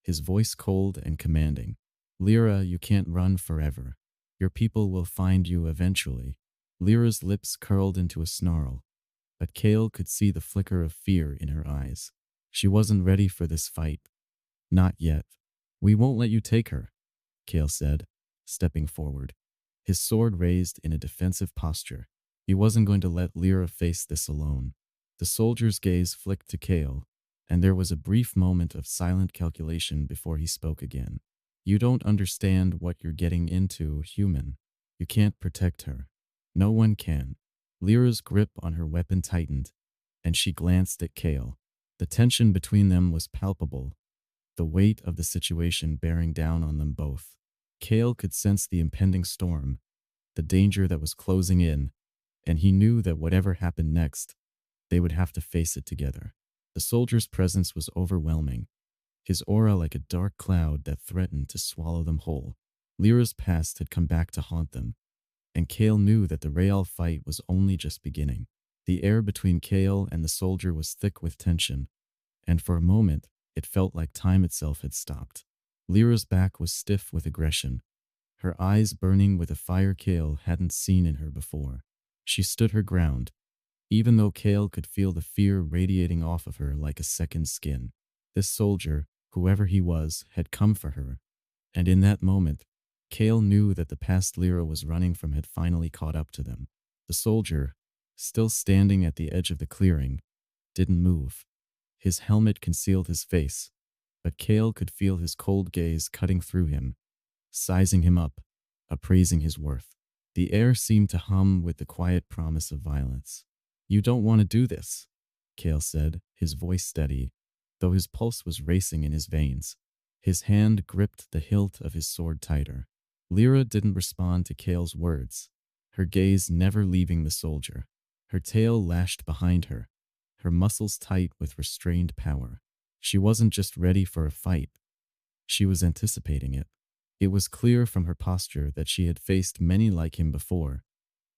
his voice cold and commanding. Lyra, you can't run forever. Your people will find you eventually. Lyra's lips curled into a snarl, but Kale could see the flicker of fear in her eyes. She wasn't ready for this fight. Not yet. We won't let you take her, Kale said, stepping forward, his sword raised in a defensive posture. He wasn't going to let Lyra face this alone. The soldier's gaze flicked to Kale, and there was a brief moment of silent calculation before he spoke again. You don't understand what you're getting into, human. You can't protect her. No one can. Lyra's grip on her weapon tightened, and she glanced at Kale. The tension between them was palpable, the weight of the situation bearing down on them both. Kale could sense the impending storm, the danger that was closing in, and he knew that whatever happened next, they would have to face it together. The soldier's presence was overwhelming, his aura like a dark cloud that threatened to swallow them whole. Lyra's past had come back to haunt them, and Kale knew that the real fight was only just beginning. The air between Kale and the soldier was thick with tension, and for a moment, it felt like time itself had stopped. Lyra's back was stiff with aggression, her eyes burning with a fire Kale hadn't seen in her before. She stood her ground, even though Kale could feel the fear radiating off of her like a second skin. This soldier, whoever he was, had come for her, and in that moment, Kale knew that the past Lyra was running from had finally caught up to them. The soldier, still standing at the edge of the clearing, didn't move. His helmet concealed his face, but Kale could feel his cold gaze cutting through him, sizing him up, appraising his worth. The air seemed to hum with the quiet promise of violence. "You don't want to do this," Kale said, his voice steady, though his pulse was racing in his veins. His hand gripped the hilt of his sword tighter. Lyra didn't respond to Kale's words, her gaze never leaving the soldier. Her tail lashed behind her, her muscles tight with restrained power. She wasn't just ready for a fight. She was anticipating it. It was clear from her posture that she had faced many like him before,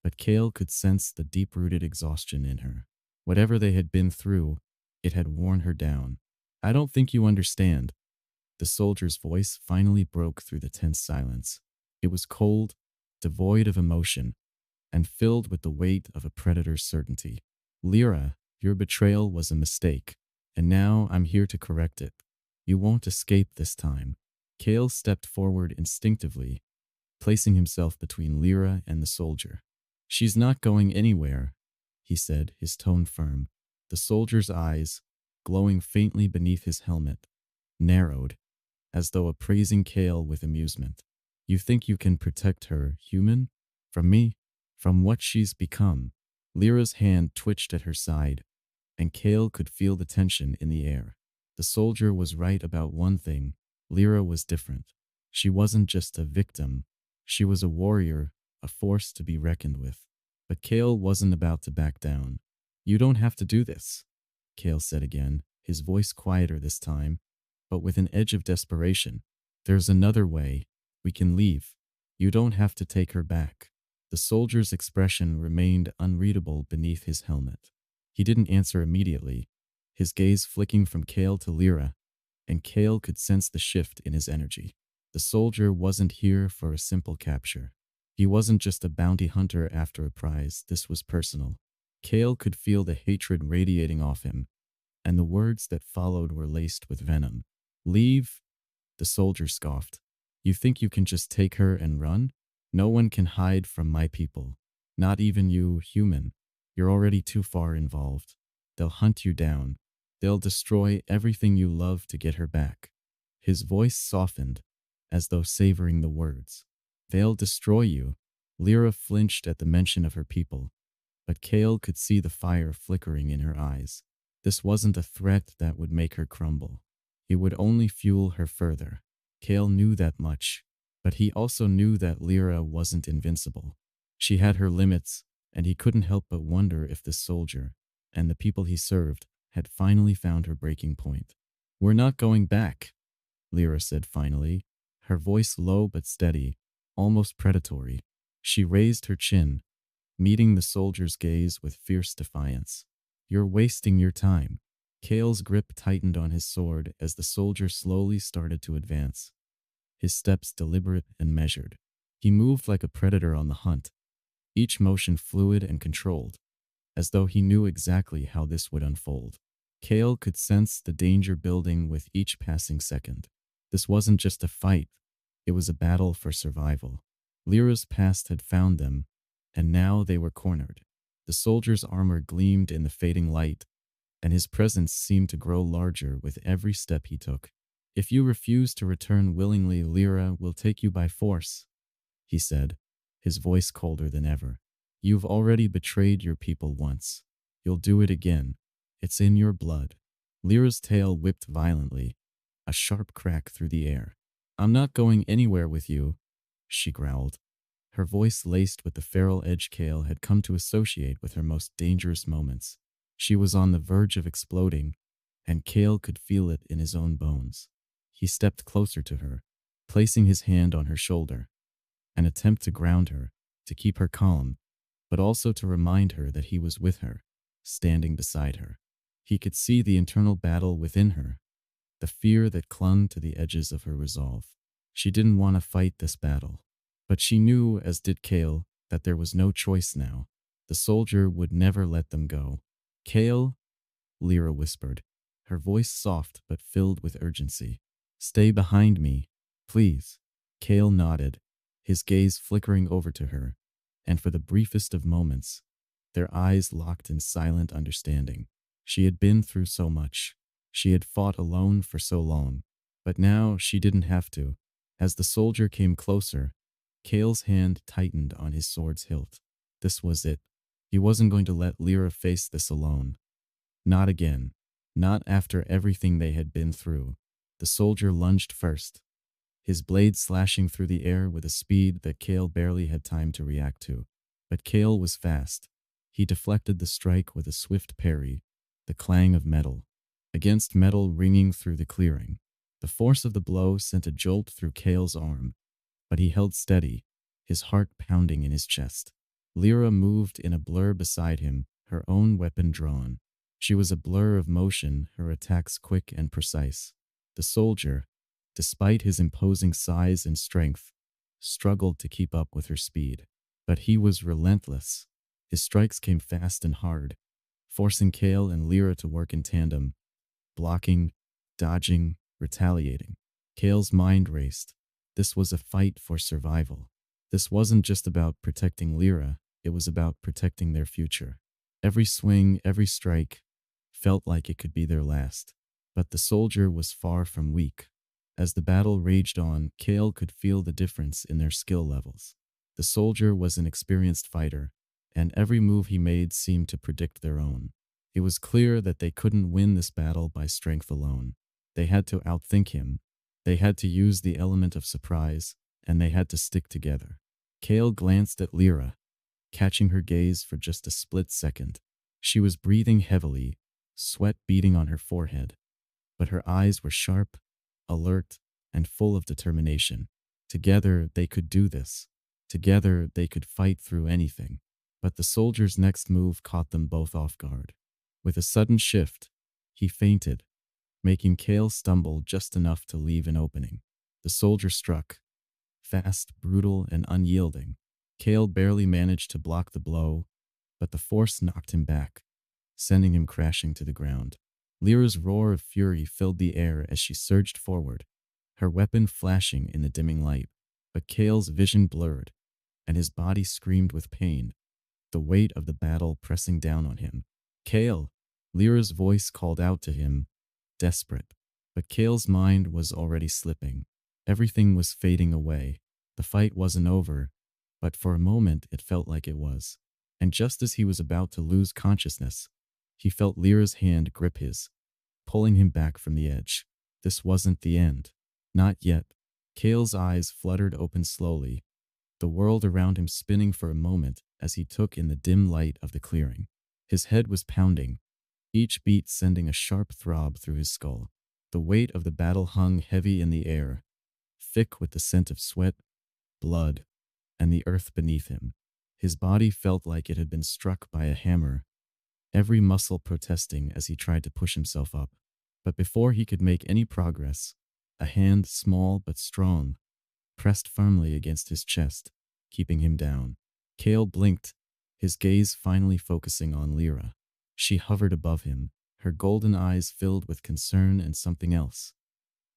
but Kale could sense the deep-rooted exhaustion in her. Whatever they had been through, it had worn her down. "I don't think you understand." The soldier's voice finally broke through the tense silence. It was cold, devoid of emotion, and filled with the weight of a predator's certainty. "Lyra, your betrayal was a mistake, and now I'm here to correct it. You won't escape this time." Kale stepped forward instinctively, placing himself between Lyra and the soldier. "She's not going anywhere," he said, his tone firm. The soldier's eyes, glowing faintly beneath his helmet, narrowed, as though appraising Kale with amusement. "You think you can protect her, human? From me? From what she's become?" Lyra's hand twitched at her side, and Kale could feel the tension in the air. The soldier was right about one thing. Lyra was different. She wasn't just a victim. She was a warrior, a force to be reckoned with. But Kale wasn't about to back down. "You don't have to do this," Kale said again, his voice quieter this time, but with an edge of desperation. "There's another way. We can leave. You don't have to take her back." The soldier's expression remained unreadable beneath his helmet. He didn't answer immediately, his gaze flicking from Kale to Lyra, and Kale could sense the shift in his energy. The soldier wasn't here for a simple capture. He wasn't just a bounty hunter after a prize. This was personal. Kale could feel the hatred radiating off him, and the words that followed were laced with venom. "Leave?" The soldier scoffed. "You think you can just take her and run? No one can hide from my people. Not even you, human. You're already too far involved. They'll hunt you down. They'll destroy everything you love to get her back." His voice softened, as though savoring the words. "They'll destroy you." Lyra flinched at the mention of her people, but Kale could see the fire flickering in her eyes. This wasn't a threat that would make her crumble. It would only fuel her further. Kale knew that much, but he also knew that Lyra wasn't invincible. She had her limits, and he couldn't help but wonder if this soldier, and the people he served, had finally found her breaking point. "We're not going back," Lyra said finally, her voice low but steady, almost predatory. She raised her chin, meeting the soldier's gaze with fierce defiance. "You're wasting your time." Kale's grip tightened on his sword as the soldier slowly started to advance, his steps deliberate and measured. He moved like a predator on the hunt, each motion fluid and controlled, as though he knew exactly how this would unfold. Kale could sense the danger building with each passing second. This wasn't just a fight, it was a battle for survival. Lyra's past had found them, and now they were cornered. The soldier's armor gleamed in the fading light, and his presence seemed to grow larger with every step he took. "If you refuse to return willingly, Lyra will take you by force," he said, his voice colder than ever. "You've already betrayed your people once. You'll do it again. It's in your blood." Lyra's tail whipped violently, a sharp crack through the air. "I'm not going anywhere with you," she growled, her voice laced with the feral edge Kale had come to associate with her most dangerous moments. She was on the verge of exploding, and Kale could feel it in his own bones. He stepped closer to her, placing his hand on her shoulder, an attempt to ground her, to keep her calm, but also to remind her that he was with her, standing beside her. He could see the internal battle within her, the fear that clung to the edges of her resolve. She didn't want to fight this battle, but she knew, as did Kale, that there was no choice now. The soldier would never let them go. "Kale," Lyra whispered, her voice soft but filled with urgency. "Stay behind me, please." Kale nodded, his gaze flickering over to her, and for the briefest of moments, their eyes locked in silent understanding. She had been through so much. She had fought alone for so long, but now she didn't have to. As the soldier came closer, Kale's hand tightened on his sword's hilt. This was it. He wasn't going to let Lyra face this alone. Not again. Not after everything they had been through. The soldier lunged first, his blade slashing through the air with a speed that Kale barely had time to react to. But Kale was fast. He deflected the strike with a swift parry, the clang of metal against metal ringing through the clearing. The force of the blow sent a jolt through Kale's arm, but he held steady, his heart pounding in his chest. Lyra moved in a blur beside him, her own weapon drawn. She was a blur of motion, her attacks quick and precise. The soldier, despite his imposing size and strength, struggled to keep up with her speed. But he was relentless. His strikes came fast and hard, forcing Kale and Lyra to work in tandem, blocking, dodging, retaliating. Kale's mind raced. This was a fight for survival. This wasn't just about protecting Lyra, it was about protecting their future. Every swing, every strike, felt like it could be their last. But the soldier was far from weak. As the battle raged on, Kale could feel the difference in their skill levels. The soldier was an experienced fighter, and every move he made seemed to predict their own. It was clear that they couldn't win this battle by strength alone. They had to outthink him. They had to use the element of surprise, and they had to stick together. Kale glanced at Lyra, catching her gaze for just a split second. She was breathing heavily, sweat beading on her forehead, but her eyes were sharp, alert, and full of determination. Together, they could do this. Together, they could fight through anything. But the soldier's next move caught them both off guard. With a sudden shift, he feinted, making Kale stumble just enough to leave an opening. The soldier struck, fast, brutal, and unyielding. Kale barely managed to block the blow, but the force knocked him back, sending him crashing to the ground. Lyra's roar of fury filled the air as she surged forward, her weapon flashing in the dimming light. But Kale's vision blurred, and his body screamed with pain, the weight of the battle pressing down on him. "Kale!" Lyra's voice called out to him, desperate. But Kale's mind was already slipping. Everything was fading away. The fight wasn't over, but for a moment it felt like it was. And just as he was about to lose consciousness, he felt Lyra's hand grip his, pulling him back from the edge. This wasn't the end. Not yet. Kale's eyes fluttered open slowly, the world around him spinning for a moment as he took in the dim light of the clearing. His head was pounding, each beat sending a sharp throb through his skull. The weight of the battle hung heavy in the air, thick with the scent of sweat, blood, and the earth beneath him. His body felt like it had been struck by a hammer, every muscle protesting as he tried to push himself up. But before he could make any progress, a hand, small but strong, pressed firmly against his chest, keeping him down. Kale blinked, his gaze finally focusing on Lyra. She hovered above him, her golden eyes filled with concern and something else,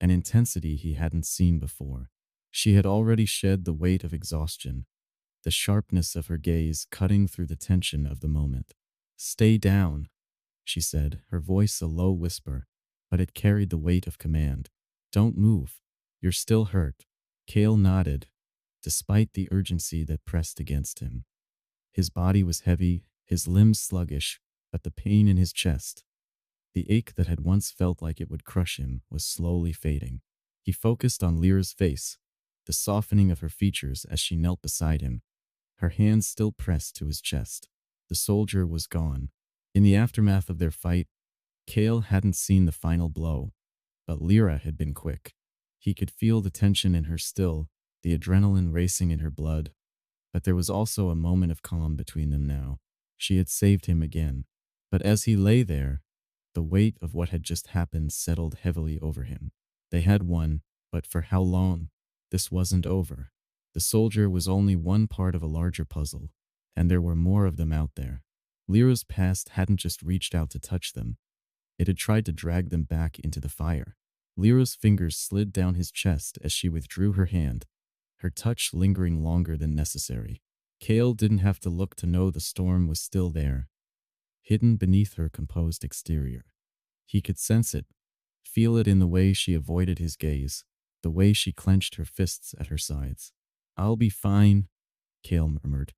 an intensity he hadn't seen before. She had already shed the weight of exhaustion, the sharpness of her gaze cutting through the tension of the moment. "Stay down," she said, her voice a low whisper, but it carried the weight of command. "Don't move. You're still hurt." Kale nodded, despite the urgency that pressed against him. His body was heavy, his limbs sluggish, but the pain in his chest, the ache that had once felt like it would crush him, was slowly fading. He focused on Lyra's face, the softening of her features as she knelt beside him, her hands still pressed to his chest. The soldier was gone. In the aftermath of their fight, Kale hadn't seen the final blow, but Lyra had been quick. He could feel the tension in her still, the adrenaline racing in her blood, but there was also a moment of calm between them now. She had saved him again. But as he lay there, the weight of what had just happened settled heavily over him. They had won, but for how long? This wasn't over. The soldier was only one part of a larger puzzle, and there were more of them out there. Lyra's past hadn't just reached out to touch them. It had tried to drag them back into the fire. Lyra's fingers slid down his chest as she withdrew her hand, her touch lingering longer than necessary. Kale didn't have to look to know the storm was still there, hidden beneath her composed exterior. He could sense it, feel it in the way she avoided his gaze, the way she clenched her fists at her sides. "I'll be fine," Kale murmured,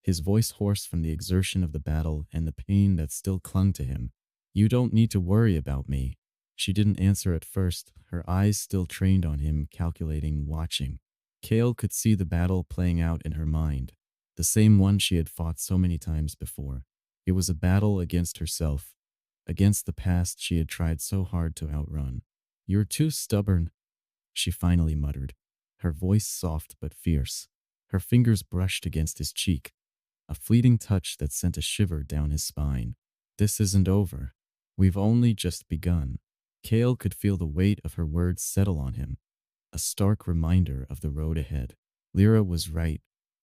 his voice hoarse from the exertion of the battle and the pain that still clung to him. "You don't need to worry about me." She didn't answer at first, her eyes still trained on him, calculating, watching. Kale could see the battle playing out in her mind, the same one she had fought so many times before. It was a battle against herself, against the past she had tried so hard to outrun. "You're too stubborn," she finally muttered, her voice soft but fierce. Her fingers brushed against his cheek, a fleeting touch that sent a shiver down his spine. "This isn't over. We've only just begun." Kale could feel the weight of her words settle on him, a stark reminder of the road ahead. Lyra was right.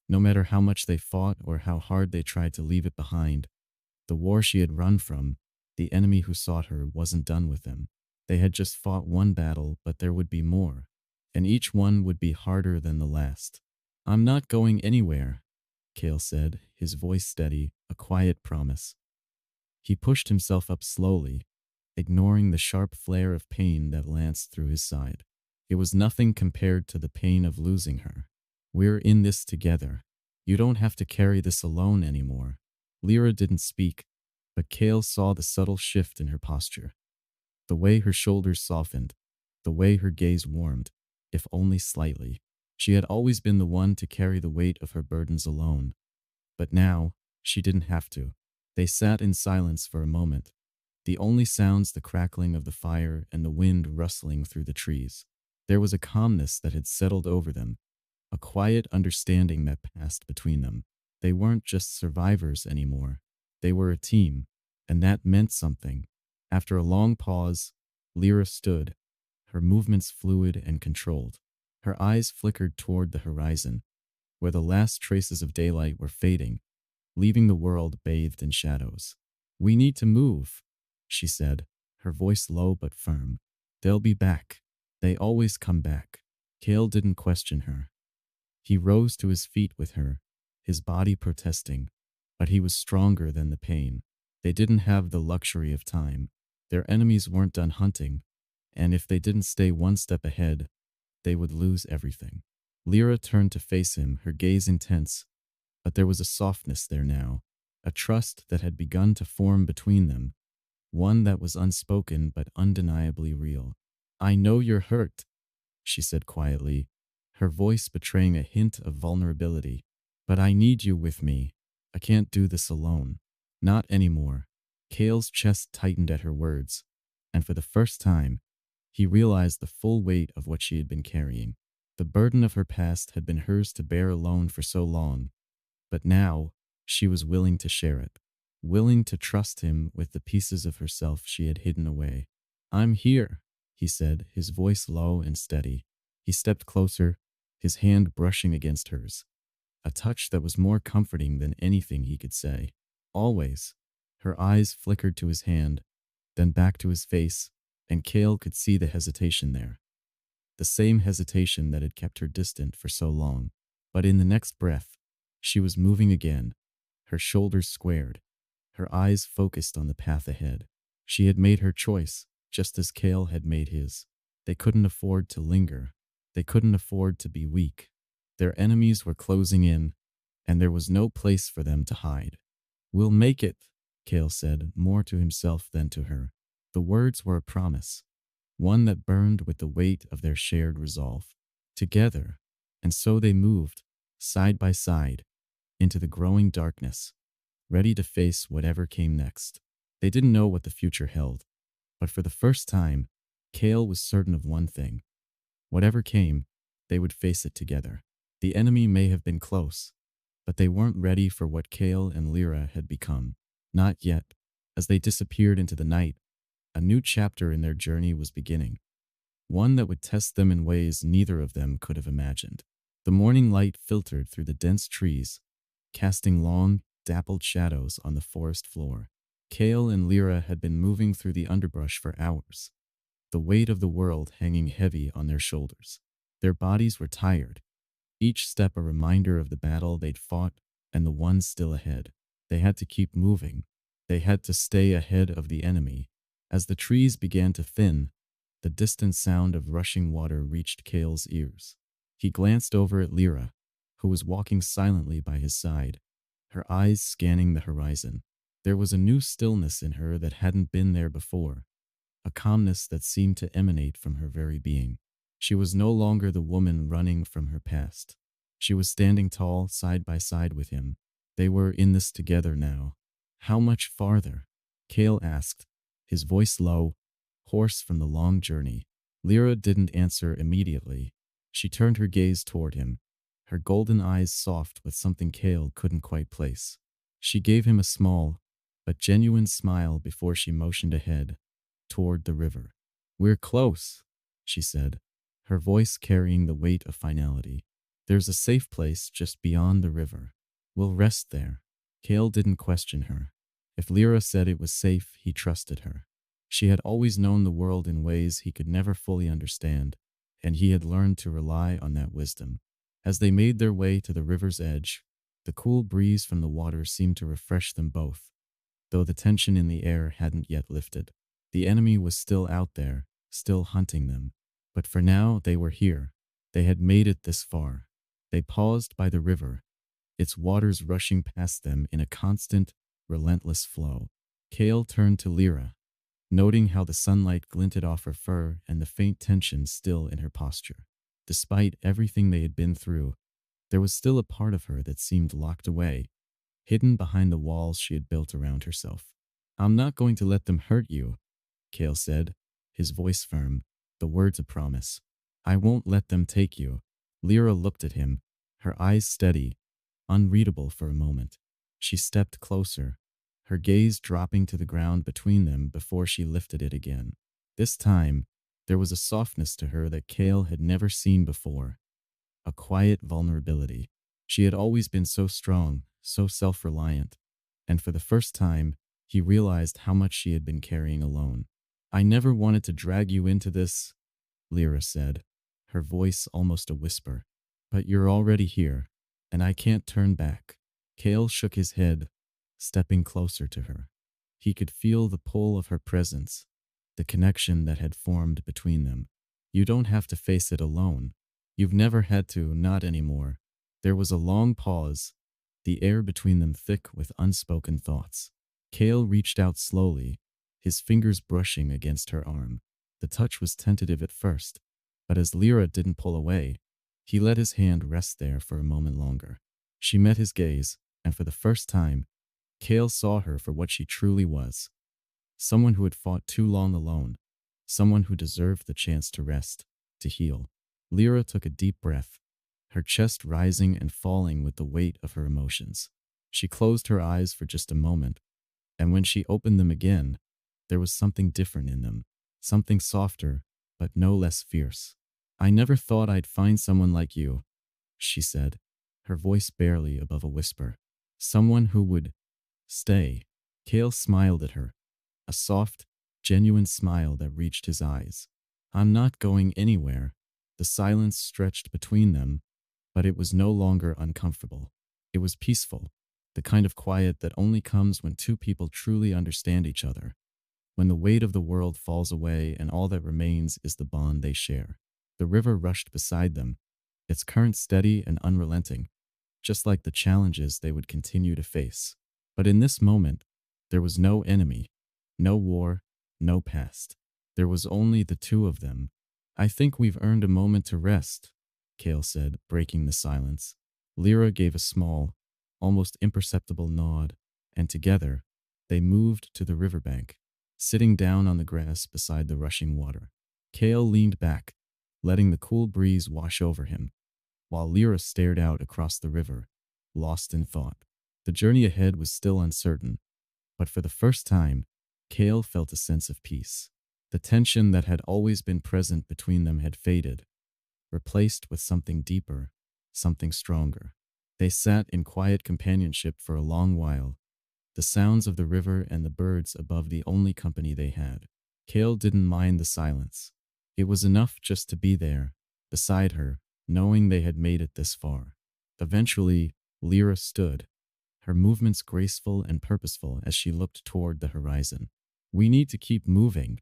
No matter how much they fought or how hard they tried to leave it behind, the war she had run from, the enemy who sought her, wasn't done with them. They had just fought one battle, but there would be more, and each one would be harder than the last. "I'm not going anywhere," Kale said, his voice steady, a quiet promise. He pushed himself up slowly, ignoring the sharp flare of pain that lanced through his side. It was nothing compared to the pain of losing her. "We're in this together. You don't have to carry this alone anymore." Lyra didn't speak, but Kale saw the subtle shift in her posture. The way her shoulders softened, the way her gaze warmed, if only slightly. She had always been the one to carry the weight of her burdens alone. But now, she didn't have to. They sat in silence for a moment, the only sounds the crackling of the fire and the wind rustling through the trees. There was a calmness that had settled over them, a quiet understanding that passed between them. They weren't just survivors anymore. They were a team, and that meant something. After a long pause, Lyra stood, her movements fluid and controlled. Her eyes flickered toward the horizon, where the last traces of daylight were fading, leaving the world bathed in shadows. "We need to move," she said, her voice low but firm. "They'll be back. They always come back." Kale didn't question her. He rose to his feet with her, his body protesting, but he was stronger than the pain. They didn't have the luxury of time. Their enemies weren't done hunting, and if they didn't stay one step ahead, they would lose everything. Lyra turned to face him, her gaze intense, but there was a softness there now, a trust that had begun to form between them, one that was unspoken but undeniably real. "I know you're hurt," she said quietly, her voice betraying a hint of vulnerability. "But I need you with me. I can't do this alone. Not anymore." Kale's chest tightened at her words, and for the first time, he realized the full weight of what she had been carrying. The burden of her past had been hers to bear alone for so long, but now she was willing to share it, willing to trust him with the pieces of herself she had hidden away. "I'm here," he said, his voice low and steady. He stepped closer, his hand brushing against hers, a touch that was more comforting than anything he could say. "Always." Her eyes flickered to his hand, then back to his face, and Kale could see the hesitation there. The same hesitation that had kept her distant for so long. But in the next breath, she was moving again, her shoulders squared, her eyes focused on the path ahead. She had made her choice, just as Kale had made his. They couldn't afford to linger. They couldn't afford to be weak. Their enemies were closing in, and there was no place for them to hide. "We'll make it," Kale said, more to himself than to her. The words were a promise, one that burned with the weight of their shared resolve. Together, and so they moved, side by side, into the growing darkness, ready to face whatever came next. They didn't know what the future held, but for the first time, Kale was certain of one thing. Whatever came, they would face it together. The enemy may have been close, but they weren't ready for what Kale and Lyra had become. Not yet. As they disappeared into the night, a new chapter in their journey was beginning, one that would test them in ways neither of them could have imagined. The morning light filtered through the dense trees, casting long, dappled shadows on the forest floor. Kale and Lyra had been moving through the underbrush for hours, the weight of the world hanging heavy on their shoulders. Their bodies were tired, each step a reminder of the battle they'd fought and the one still ahead. They had to keep moving. They had to stay ahead of the enemy. As the trees began to thin, the distant sound of rushing water reached Kale's ears. He glanced over at Lyra, who was walking silently by his side, her eyes scanning the horizon. There was a new stillness in her that hadn't been there before, a calmness that seemed to emanate from her very being. She was no longer the woman running from her past. She was standing tall, side by side with him. They were in this together now. How much farther? Kale asked, his voice low, hoarse from the long journey. Lyra didn't answer immediately. She turned her gaze toward him, her golden eyes soft with something Kale couldn't quite place. She gave him a small, but genuine smile before she motioned ahead, toward the river. "We're close," she said, her voice carrying the weight of finality. "There's a safe place just beyond the river. We'll rest there." Kale didn't question her. If Lyra said it was safe, he trusted her. She had always known the world in ways he could never fully understand, and he had learned to rely on that wisdom. As they made their way to the river's edge, the cool breeze from the water seemed to refresh them both, though the tension in the air hadn't yet lifted. The enemy was still out there, still hunting them. But for now, they were here. They had made it this far. They paused by the river, its waters rushing past them in a constant, relentless flow. Kale turned to Lyra, noting how the sunlight glinted off her fur and the faint tension still in her posture. Despite everything they had been through, there was still a part of her that seemed locked away, hidden behind the walls she had built around herself. "I'm not going to let them hurt you," Kale said, his voice firm, the words a promise. "I won't let them take you." Lyra looked at him, her eyes steady, unreadable for a moment. She stepped closer, her gaze dropping to the ground between them before she lifted it again. This time, there was a softness to her that Kale had never seen before, a quiet vulnerability. She had always been so strong, so self-reliant, and for the first time, he realized how much she had been carrying alone. "I never wanted to drag you into this," Lyra said, her voice almost a whisper. "But you're already here, and I can't turn back." Kale shook his head, stepping closer to her. He could feel the pull of her presence, the connection that had formed between them. "You don't have to face it alone. You've never had to, not anymore." There was a long pause, the air between them thick with unspoken thoughts. Kale reached out slowly, his fingers brushing against her arm. The touch was tentative at first, but as Lyra didn't pull away, he let his hand rest there for a moment longer. She met his gaze, and for the first time, Kale saw her for what she truly was. Someone who had fought too long alone. Someone who deserved the chance to rest, to heal. Lyra took a deep breath, her chest rising and falling with the weight of her emotions. She closed her eyes for just a moment, and when she opened them again, there was something different in them, something softer, but no less fierce. "I never thought I'd find someone like you," she said, her voice barely above a whisper. "Someone who would stay." Kale smiled at her, a soft, genuine smile that reached his eyes. "I'm not going anywhere." The silence stretched between them, but it was no longer uncomfortable. It was peaceful, the kind of quiet that only comes when two people truly understand each other, when the weight of the world falls away and all that remains is the bond they share. The river rushed beside them, its current steady and unrelenting, just like the challenges they would continue to face. But in this moment, there was no enemy, no war, no past. There was only the two of them. "I think we've earned a moment to rest," Kale said, breaking the silence. Lyra gave a small, almost imperceptible nod, and together, they moved to the riverbank, sitting down on the grass beside the rushing water. Kale leaned back, letting the cool breeze wash over him, while Lyra stared out across the river, lost in thought. The journey ahead was still uncertain, but for the first time, Kale felt a sense of peace. The tension that had always been present between them had faded, replaced with something deeper, something stronger. They sat in quiet companionship for a long while, the sounds of the river and the birds above the only company they had. Kale didn't mind the silence. It was enough just to be there, beside her, knowing they had made it this far. Eventually, Lyra stood, her movements graceful and purposeful as she looked toward the horizon. "We need to keep moving,"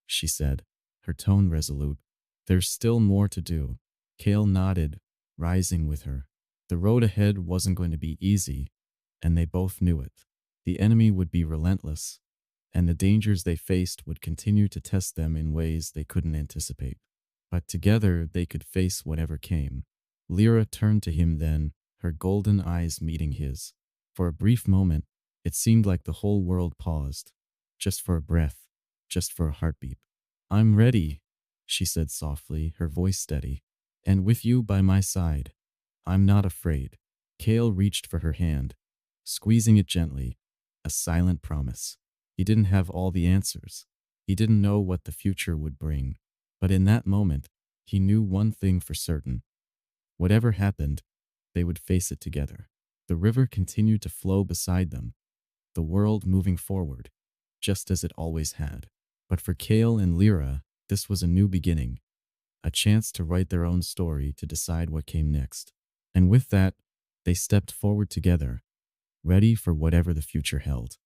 she said, her tone resolute. "There's still more to do." Kale nodded, rising with her. The road ahead wasn't going to be easy, and they both knew it. The enemy would be relentless, and the dangers they faced would continue to test them in ways they couldn't anticipate. But together they could face whatever came. Lyra turned to him then, her golden eyes meeting his. For a brief moment, it seemed like the whole world paused, just for a breath, just for a heartbeat. "I'm ready," she said softly, her voice steady. "And with you by my side, I'm not afraid." Kale reached for her hand, squeezing it gently, a silent promise. He didn't have all the answers. He didn't know what the future would bring. But in that moment, he knew one thing for certain. Whatever happened, they would face it together. The river continued to flow beside them, the world moving forward, just as it always had. But for Kale and Lyra, this was a new beginning, a chance to write their own story, to decide what came next. And with that, they stepped forward together, ready for whatever the future held.